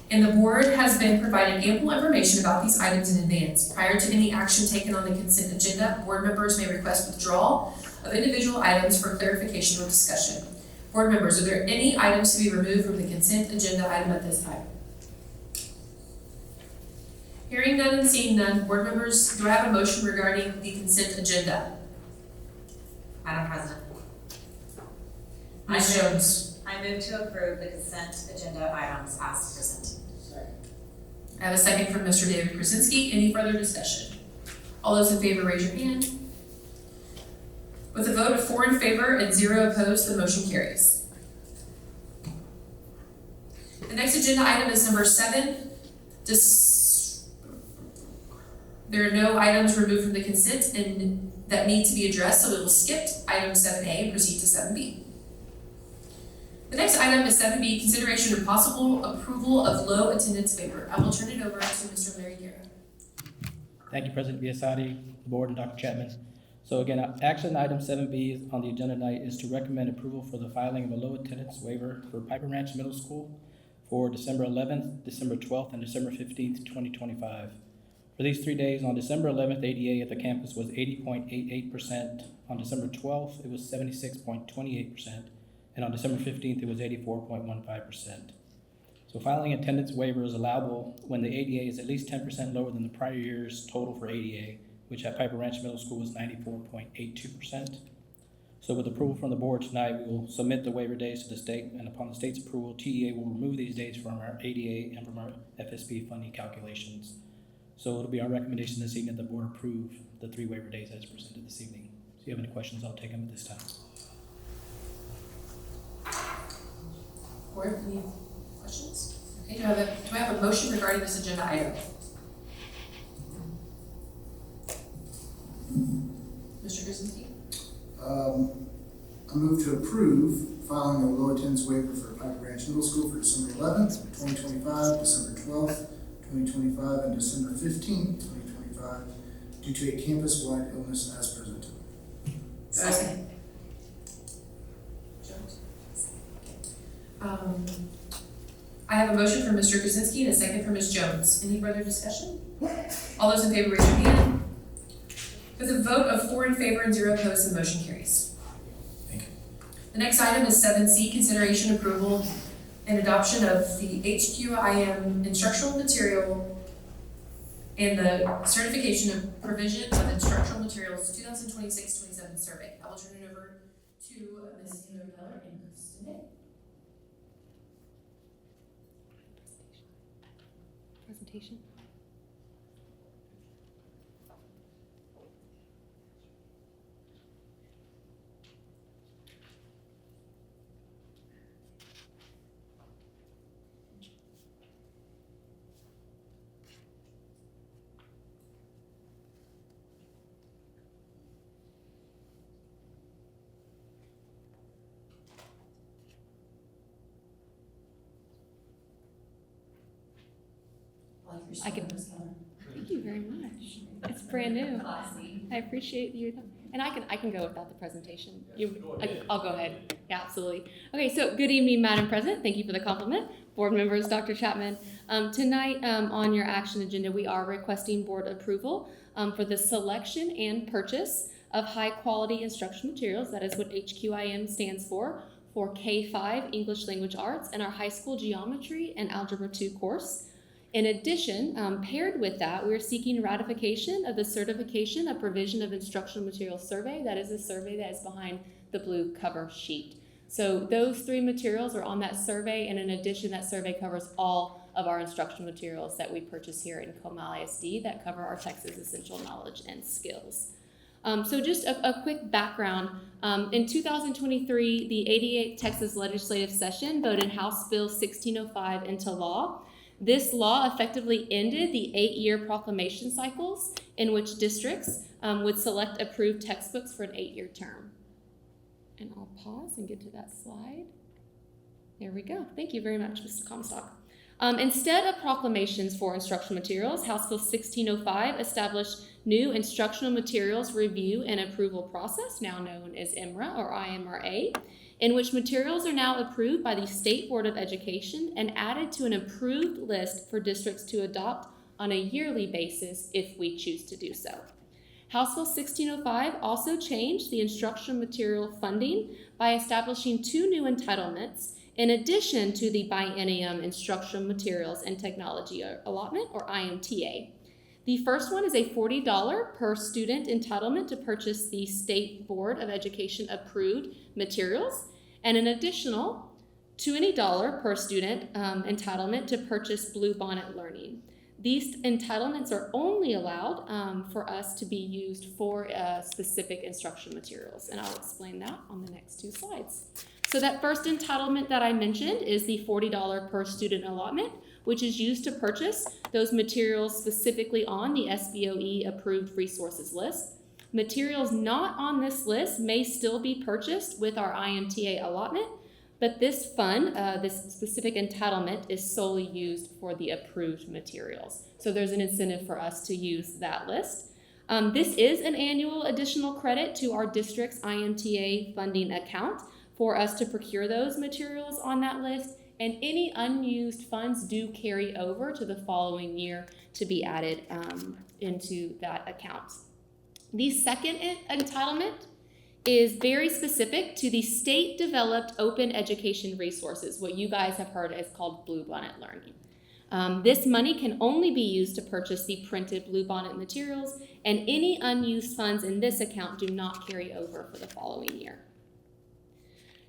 and the board has been provided ample information about these items in advance. Prior to any action taken on the consent agenda, board members may request withdrawal of individual items for clarification or discussion. Board members, are there any items to be removed from the consent agenda item at this time? Hearing none and seeing none, board members, do I have a motion regarding the consent agenda? Madam President. Ms. Jones. I move to approve the consent agenda items as presented. I have a second from Mr. David Krasinski. Any further discussion? All those in favor, raise your hand. With a vote of 4 in favor and 0 opposed, the motion carries. The next agenda item is number 7. There are no items removed from the consent and that need to be addressed, so we will skip item 7A and proceed to 7B. The next item is 7B, consideration and possible approval of low attendance waiver. I will turn it over to Mr. Larry Guerra. Thank you, President Biasotti, the board, and Dr. Chapman. So again, action item 7B on the agenda tonight is to recommend approval for the filing of a low attendance waiver for Piper Ranch Middle School for December 11th, December 12th, and December 15th, 2025. For these 3 days, on December 11th, ADA at the campus was 80.88%. On December 12th, it was 76.28%. And on December 15th, it was 84.15%. So filing attendance waiver is allowable when the ADA is at least 10% lower than the prior year's total for ADA, which at Piper Ranch Middle School was 94.82%. So with approval from the board tonight, we will submit the waiver days to the state, and upon the state's approval, TEA will remove these days from our ADA and from our FSP funding calculations. So it'll be our recommendation this evening that the board approve the 3 waiver days as presented this evening. So if you have any questions, I'll take them at this time. Board, any questions? Okay, do I have a motion regarding this agenda item? Mr. Krasinski? I move to approve filing a low attendance waiver for Piper Ranch Middle School for December 11th, 2025, December 12th, 2025, and December 15th, 2025, due to a campus-wide illness as presented. Second. I have a motion from Mr. Krasinski and a second from Ms. Jones. Any further discussion? All those in favor raise your hand. With a vote of 4 in favor and 0 opposed, the motion carries. Thank you. The next item is 7C, consideration, approval, and adoption of the HQIM instructional material and the certification of provision of instructional materials 2026-27 survey. I will turn it over to Ms. Taylor Keller and Kristen Day. Presentation. I can. Thank you very much. It's brand new. I appreciate you. And I can go without the presentation. I'll go ahead. Yeah, absolutely. Okay, so good evening, Madam President. Thank you for the compliment. Board members, Dr. Chapman. Tonight on your action agenda, we are requesting board approval for the selection and purchase of high quality instructional materials. That is what HQIM stands for K-5 English Language Arts and our high school geometry and algebra 2 course. In addition, paired with that, we're seeking ratification of the certification of provision of instructional materials survey. That is the survey that is behind the blue cover sheet. So those 3 materials are on that survey, and in addition, that survey covers all of our instructional materials that we purchase here in Comal ISD that cover our Texas essential knowledge and skills. So just a quick background. In 2023, the 88th Texas Legislative Session voted House Bill 1605 into law. This law effectively ended the 8-year proclamation cycles in which districts would select approved textbooks for an 8-year term. And I'll pause and get to that slide. There we go. Thank you very much, Mr. Comstock. Instead of proclamations for instructional materials, House Bill 1605 established new instructional materials review and approval process, now known as IMRA or IMRA, in which materials are now approved by the State Board of Education and added to an approved list for districts to adopt on a yearly basis if we choose to do so. House Bill 1605 also changed the instructional material funding by establishing 2 new entitlements in addition to the biennium instructional materials and technology allotment, or IMTA. The first one is a $40 per student entitlement to purchase the State Board of Education approved materials, and an additional $20 per student entitlement to purchase Bluebonnet Learning. These entitlements are only allowed for us to be used for specific instructional materials, and I'll explain that on the next 2 slides. So that first entitlement that I mentioned is the $40 per student allotment, which is used to purchase those materials specifically on the SBOE approved resources list. Materials not on this list may still be purchased with our IMTA allotment, but this fund, this specific entitlement, is solely used for the approved materials. So there's an incentive for us to use that list. This is an annual additional credit to our district's IMTA funding account for us to procure those materials on that list, and any unused funds do carry over to the following year to be added into that account. The second entitlement is very specific to the state-developed open education resources, what you guys have heard is called Bluebonnet Learning. This money can only be used to purchase the printed Bluebonnet materials, and any unused funds in this account do not carry over for the following year.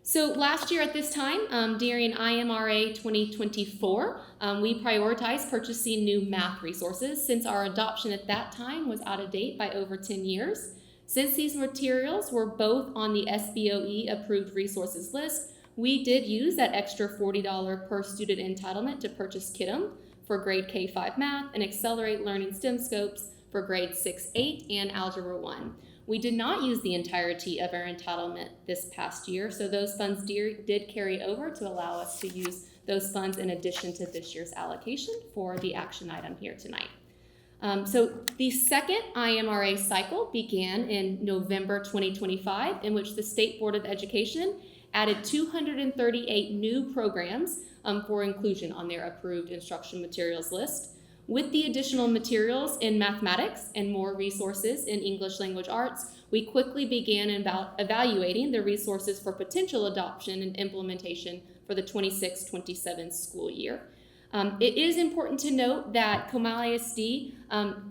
So last year at this time, during IMRA 2024, we prioritized purchasing new math resources since our adoption at that time was out of date by over 10 years. Since these materials were both on the SBOE approved resources list, we did use that extra $40 per student entitlement to purchase KITM for grade K-5 math and Accelerate Learning STEM Scopes for grade 6-8 and Algebra 1. We did not use the entirety of our entitlement this past year, so those funds did carry over to allow us to use those funds in addition to this year's allocation for the action item here tonight. So the second IMRA cycle began in November 2025, in which the State Board of Education added 238 new programs for inclusion on their approved instruction materials list. With the additional materials in mathematics and more resources in English language arts, we quickly began evaluating the resources for potential adoption and implementation for the 26-27 school year. It is important to note that Comal ISD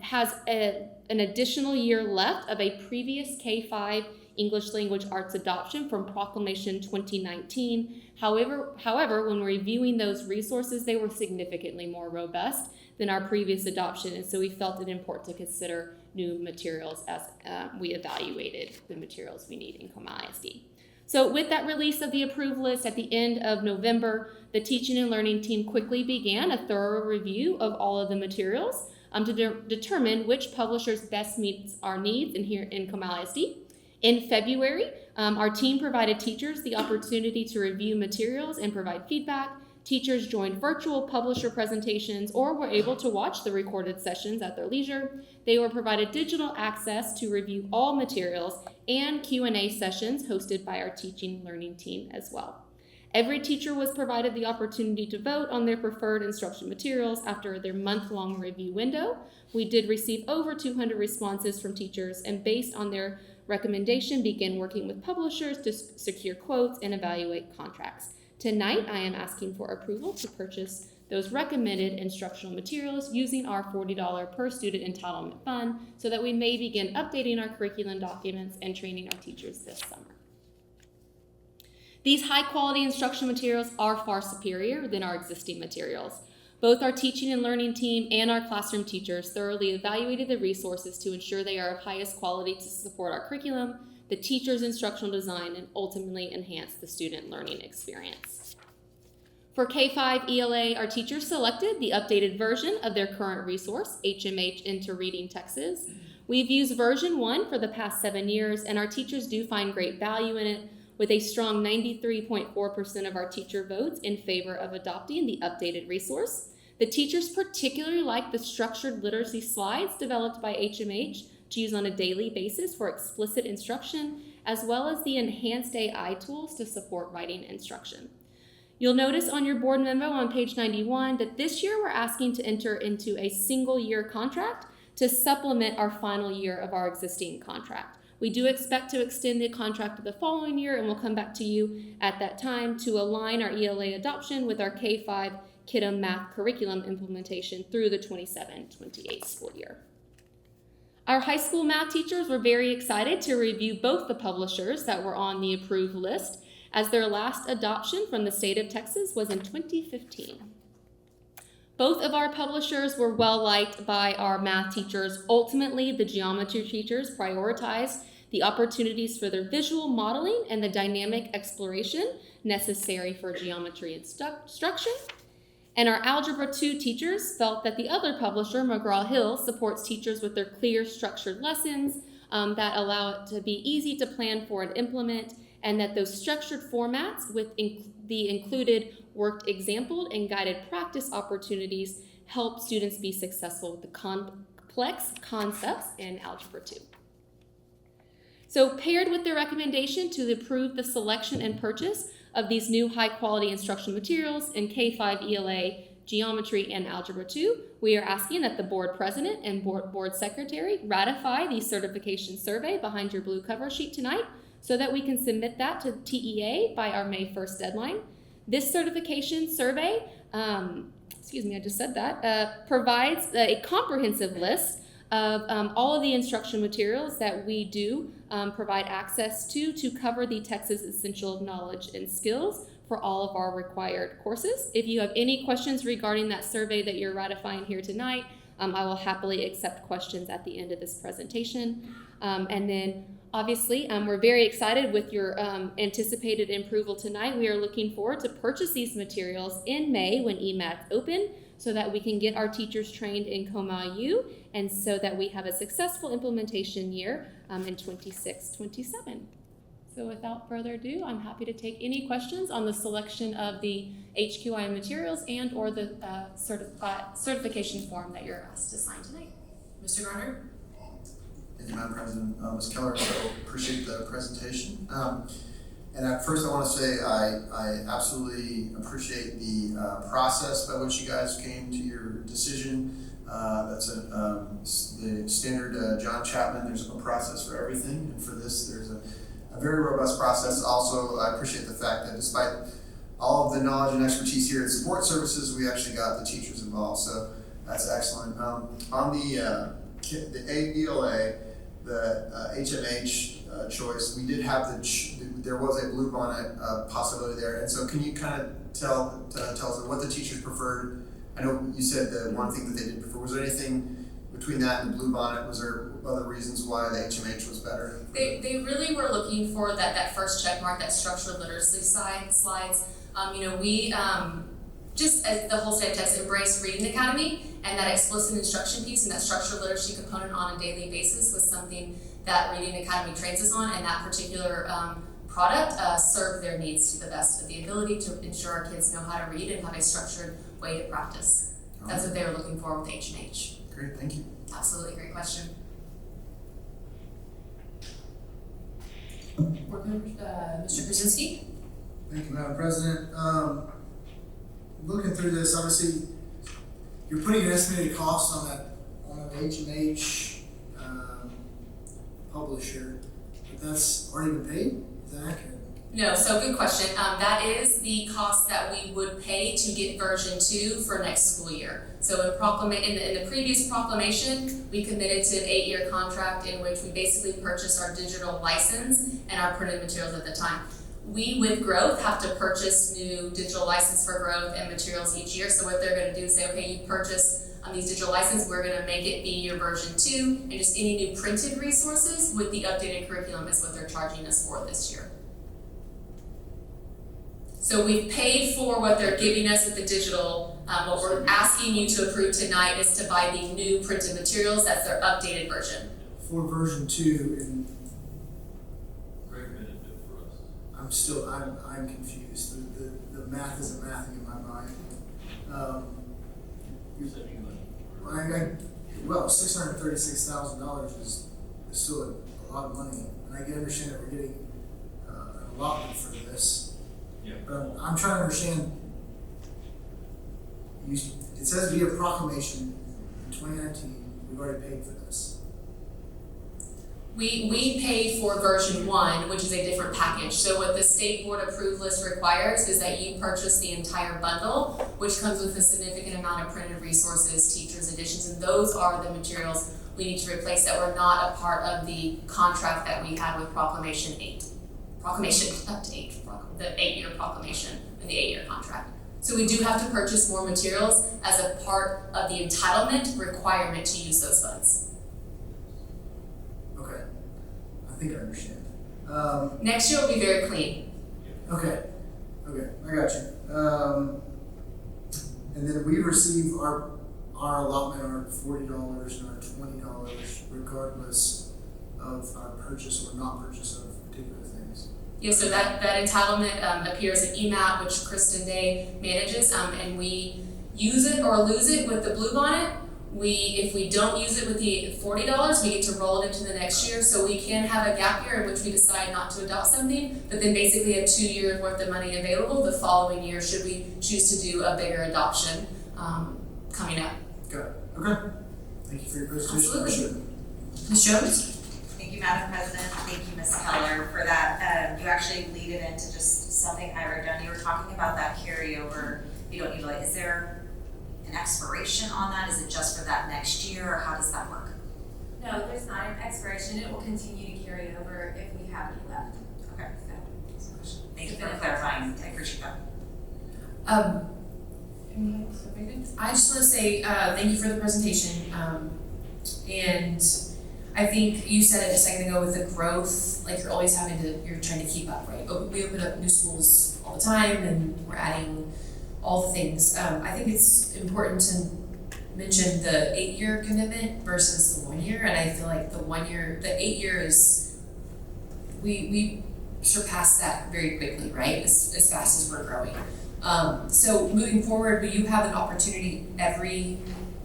has an additional year left of a previous K-5 English language arts adoption from Proclamation 2019. However, when reviewing those resources, they were significantly more robust than our previous adoption, and so we felt it important to consider new materials as we evaluated the materials we need in Comal ISD. So with that release of the approved list at the end of November, the teaching and learning team quickly began a thorough review of all of the materials to determine which publishers best meets our needs in Comal ISD. In February, our team provided teachers the opportunity to review materials and provide feedback. Teachers joined virtual publisher presentations or were able to watch the recorded sessions at their leisure. They were provided digital access to review all materials and Q&A sessions hosted by our teaching and learning team as well. Every teacher was provided the opportunity to vote on their preferred instruction materials after their month-long review window. We did receive over 200 responses from teachers, and based on their recommendation, began working with publishers to secure quotes and evaluate contracts. Tonight, I am asking for approval to purchase those recommended instructional materials using our $40 per student entitlement fund so that we may begin updating our curriculum documents and training our teachers this summer. These high-quality instructional materials are far superior than our existing materials. Both our teaching and learning team and our classroom teachers thoroughly evaluated the resources to ensure they are of highest quality to support our curriculum, the teacher's instructional design, and ultimately enhance the student learning experience. For K-5 ELA, our teachers selected the updated version of their current resource, HMH Into Reading Texas. We've used version 1 for the past 7 years, and our teachers do find great value in it, with a strong 93.4% of our teacher votes in favor of adopting the updated resource. The teachers particularly like the structured literacy slides developed by HMH to use on a daily basis for explicit instruction, as well as the enhanced AI tools to support writing instruction. You'll notice on your board memo on page 91 that this year we're asking to enter into a single-year contract to supplement our final year of our existing contract. We do expect to extend the contract to the following year, and we'll come back to you at that time to align our ELA adoption with our K-5 KIDM math curriculum implementation through the 27-28 school year. Our high school math teachers were very excited to review both the publishers that were on the approved list, as their last adoption from the state of Texas was in 2015. Both of our publishers were well liked by our math teachers. Ultimately, the geometry teachers prioritized the opportunities for their visual modeling and the dynamic exploration necessary for geometry instruction. And our Algebra 2 teachers felt that the other publisher, McGraw-Hill, supports teachers with their clear, structured lessons that allow it to be easy to plan for and implement, and that those structured formats with the included worked exampled and guided practice opportunities help students be successful with the complex concepts in Algebra 2. So paired with the recommendation to approve the selection and purchase of these new high-quality instructional materials in K-5 ELA, Geometry, and Algebra 2, we are asking that the board president and board secretary ratify the certification survey behind your blue cover sheet tonight so that we can submit that to TEA by our May 1st deadline. This certification survey, provides a comprehensive list of all of the instruction materials that we do provide access to cover the Texas Essential Knowledge and Skills for all of our required courses. If you have any questions regarding that survey that you're ratifying here tonight, I will happily accept questions at the end of this presentation. And then obviously, we're very excited with your anticipated approval tonight. We are looking forward to purchase these materials in May when EMAT's open so that we can get our teachers trained in Comal U and so that we have a successful implementation year in 26-27. So without further ado, I'm happy to take any questions on the selection of the HQI materials and or the certification form that you're asked to sign tonight. Mr. Garner? Thank you, Madam President. Ms. Keller, so appreciate the presentation. And at first I want to say I absolutely appreciate the process by which you guys came to your decision. That's the standard John Chapman, there's a process for everything, and for this there's a very robust process. Also, I appreciate the fact that despite all of the knowledge and expertise here at Support Services, we actually got the teachers involved, so that's excellent. On the ABLA, the HMH choice, we did have there was a Bluebonnet possibility there, and so can you kind of tell us what the teachers preferred? I know you said the one thing that they did prefer. Was there anything between that and the Bluebonnet? Was there other reasons why the HMH was better? They really were looking for that first check mark, that structured literacy slides. We just as the whole state of Texas embraced Reading Academy, and that explicit instruction piece and that structured literacy component on a daily basis was something that Reading Academy trains us on, and that particular product served their needs to the best of the ability to ensure our kids know how to read and have a structured way to practice. That's what they were looking for with HMH. Great, thank you. Absolutely, great question. Board Member, Mr. Krasinski? Thank you, Madam President. Looking through this, obviously, you're putting an estimated cost on an HMH publisher, but that's already been paid? Is that accurate? No, so good question. That is the cost that we would pay to get version 2 for next school year. So in the previous proclamation, we committed to an 8-year contract in which we basically purchased our digital license and our printed materials at the time. We, with growth, have to purchase new digital license for growth and materials each year. So what they're going to do is say, okay, you purchase these digital license, we're going to make it be your version 2, and just any new printed resources with the updated curriculum is what they're charging us for this year. So we've paid for what they're giving us with the digital. What we're asking you to approve tonight is to buy the new printed materials. That's their updated version. For version 2, and I'm confused. The math isn't mathing in my mind. Well, $636,000 is still a lot of money, and I can understand that we're getting an allotment for this. Yeah. But I'm trying to understand. It says via proclamation in 2019, we've already paid for this. We paid for version 1, which is a different package. So what the state board approved list requires is that you purchase the entire bundle, which comes with a significant amount of printed resources, teachers' editions, and those are the materials we need to replace that were not a part of the contract that we had with Proclamation 8. Proclamation update, the 8-year proclamation and the 8-year contract. So we do have to purchase more materials as a part of the entitlement requirement to use those funds. Okay, I think I understand. Next year will be very clean. Okay, I got you. And then we receive our allotment, our $40 and our $20, regardless of our purchase or not purchase of particular things. Yeah, so that entitlement appears in EMAT, which Kristen Day manages, and we use it or lose it with the Bluebonnet. If we don't use it with the $40, we get to roll it into the next year. So we can have a gap year in which we decide not to adopt something, but then basically have 2 years worth of money available the following year should we choose to do a bigger adoption coming up. Got it. Okay. Thank you for your presentation. Absolutely. Ms. Jones? Thank you, Madam President. Thank you, Ms. Keller, for that. You actually lead it into just something I wrote down. You were talking about that carryover. You don't utilize. Is there an expiration on that? Is it just for that next year, or how does that work? No, there's not an expiration. It will continue to carry over if we have any left. Okay. So, thank you for clarifying. I appreciate that. I just want to say thank you for the presentation. And I think you said it a second ago with the growth, like you're trying to keep up, right? We open up new schools all the time and we're adding all the things. I think it's important to mention the 8-year commitment versus the 1 year. And I feel like the 8 year is, we surpassed that very quickly, right? As fast as we're growing. So moving forward, will you have an opportunity every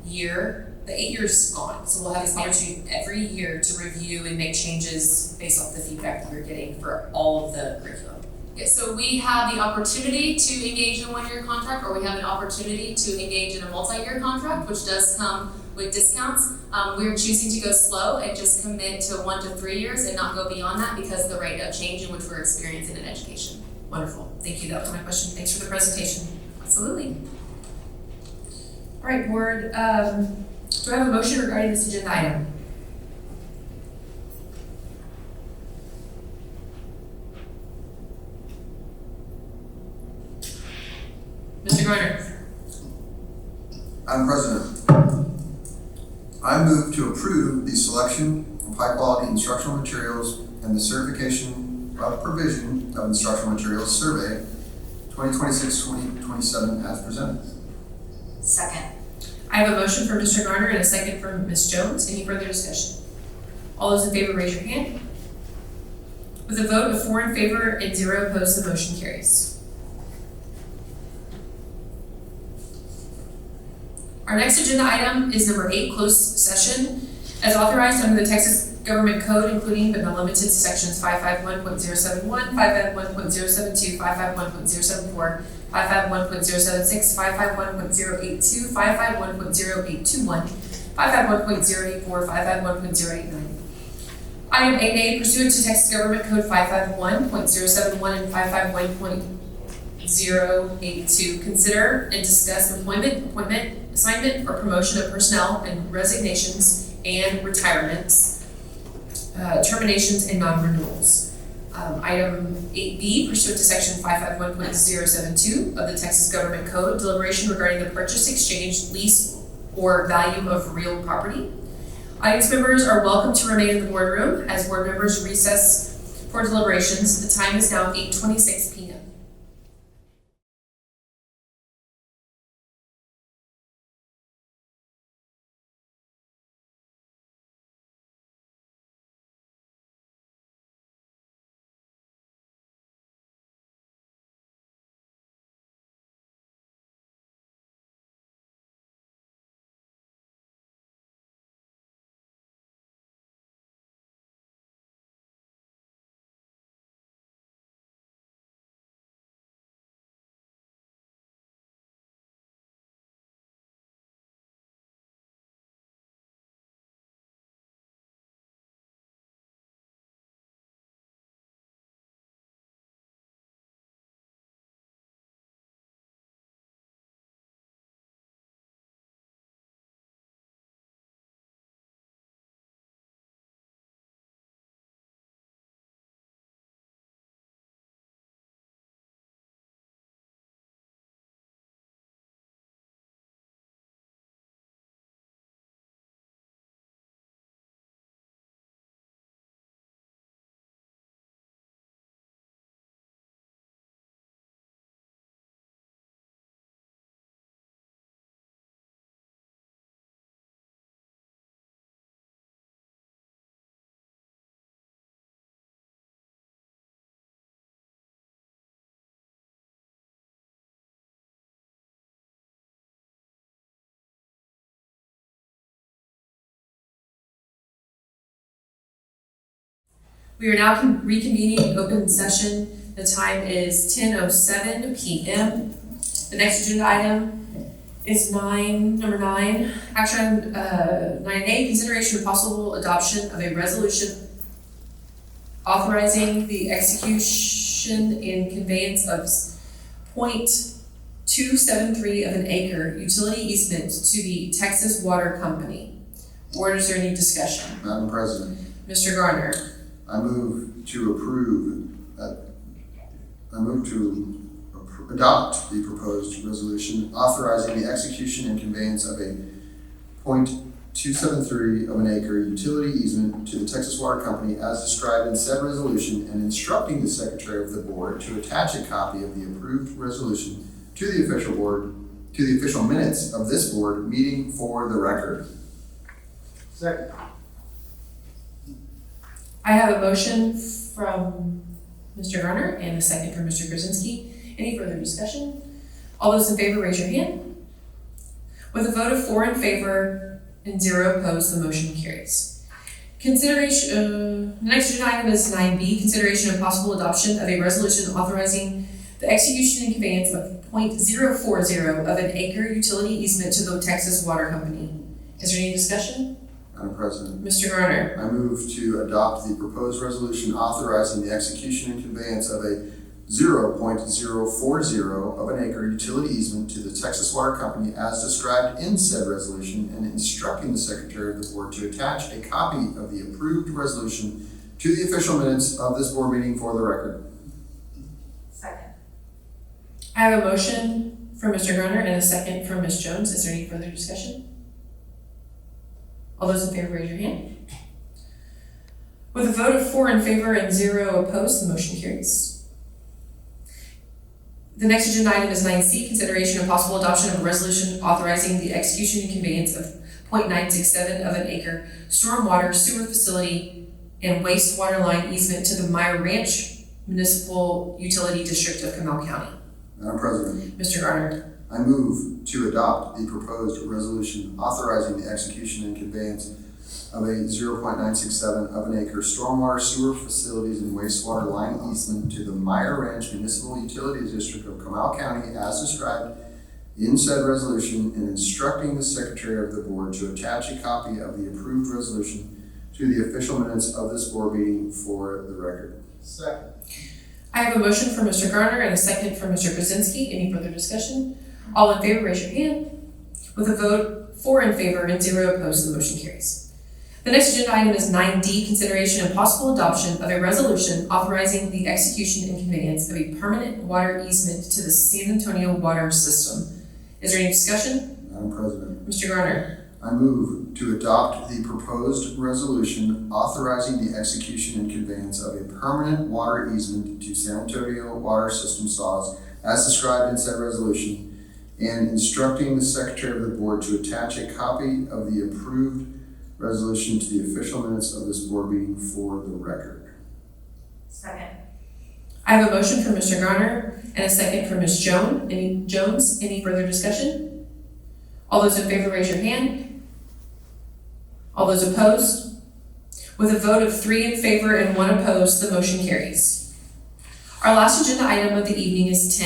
year? The 8 years is gone, so we'll have this opportunity every year to review and make changes based off the feedback that we're getting for all of the curriculum. Yeah, so we have the opportunity to engage in a one-year contract, or we have an opportunity to engage in a multi-year contract, which does come with discounts. We're choosing to go slow and just commit to 1 to 3 years and not go beyond that because of the rate of change in which we're experiencing in education. Wonderful, thank you, that was my question. Thanks for the presentation. Absolutely. All right, board, do I have a motion regarding this agenda item? Mr. Garner. Madam President, I move to approve the selection of high-quality instructional materials and the certification of provision of instructional materials survey 2026-2027 as presented. Second. I have a motion from Mr. Garner and a second from Ms. Jones. Any further discussion? All those in favor raise your hand. With a vote of 4 in favor and 0 opposed, the motion carries. Our next agenda item is number 8, closed session. As authorized under the Texas Government Code, including but not limited to sections 551.071, 551.072, 551.074, 551.076, 551.082, 551.0821, 551.084, 551.089. Item 8A, pursuant to Texas Government Code 551.071 and 551.082, consider and discuss employment, appointment, assignment, or promotion of personnel and resignations and retirements, terminations and non-renewals. Item 8B, pursuant to section 551.072 of the Texas Government Code, deliberation regarding the purchase, exchange, lease, or value of real property. Audience members are welcome to remain in the boardroom as board members recess for deliberations. The time is now 8:26 p.m. We are now reconvening open session. The time is 10:07 p.m. The next agenda item is number 9. Action 9A, consideration of possible adoption of a resolution authorizing the execution and conveyance of .273 of an acre utility easement to the Texas Water Company. Board, is there any discussion? Madam President. Mr. Garner. I move to adopt the proposed resolution authorizing the execution and conveyance of a .273 of an acre utility easement to the Texas Water Company as described in said resolution, and instructing the Secretary of the Board to attach a copy of the approved resolution to the official minutes of this board meeting for the record. Second. I have a motion from Mr. Garner and a second from Mr. Krasinski. Any further discussion? All those in favor, raise your hand. With a vote of 4 in favor and 0 opposed, the motion carries. The next agenda item is 9B, consideration and possible adoption of a resolution authorizing the execution and conveyance of .040 of an acre utility easement to the Texas Water Company. Is there any discussion? Madam President. Mr. Garner. I move to adopt the proposed resolution authorizing the execution and conveyance of a 0.040 of an acre utility easement to the Texas Water Company as described in said resolution and instructing the Secretary of the Board to attach a copy of the approved resolution to the official minutes of this board meeting for the record. Second. I have a motion from Mr. Garner and a second from Ms. Jones. Is there any further discussion? All those in favor, raise your hand. With a vote of 4 in favor and 0 opposed, the motion carries. The next agenda item is 9C, consideration and possible adoption of a resolution authorizing the execution and conveyance of .967 of an acre stormwater sewer facility and wastewater line easement to the Meyer Ranch Municipal Utility District of Comal County. Madam President. Mr. Garner. I move to adopt the proposed resolution authorizing the execution and conveyance of a 0.967 of an acre stormwater sewer facilities and wastewater line easement to the Meyer Ranch Municipal Utility District of Comal County as described in said resolution and instructing the Secretary of the Board to attach a copy of the approved resolution to the official minutes of this board meeting for the record. Second. I have a motion from Mr. Garner and a second from Mr. Krasinski. Any further discussion? All in favor, raise your hand. With a vote 4 in favor and 0 opposed, the motion carries. The next agenda item is 9D, consideration and possible adoption of a resolution authorizing the execution and conveyance of a permanent water easement to the San Antonio water system. Is there any discussion? Madam President. Mr. Garner. I move to adopt the proposed resolution authorizing the execution and conveyance of a permanent water easement to San Antonio water system saws as described in said resolution and instructing the Secretary of the Board to attach a copy of the approved resolution to the official minutes of this board meeting for the record. Second. I have a motion from Mr. Garner and a second from Ms. Jones. Any further discussion? All those in favor, raise your hand. All those opposed? With a vote of 3 in favor and 1 opposed, the motion carries. Our last agenda item of the evening is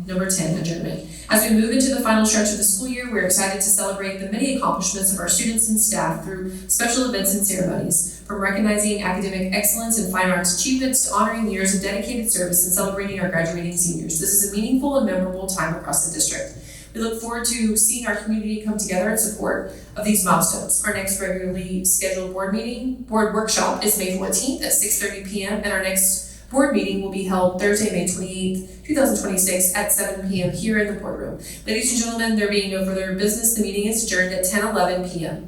number 10, adjournment. As we move into the final stretch of the school year, we're excited to celebrate the many accomplishments of our students and staff through special events and ceremonies, from recognizing academic excellence and fine arts achievements to honoring years of dedicated service and celebrating our graduating seniors. This is a meaningful and memorable time across the district. We look forward to seeing our community come together in support of these milestones. Our next regularly scheduled board workshop is May 14th at 6:30 p.m. and our next board meeting will be held Thursday, May 28th, 2026 at 7 p.m. here in the boardroom. Ladies and gentlemen, there being no further business, the meeting is adjourned at 10:11 p.m.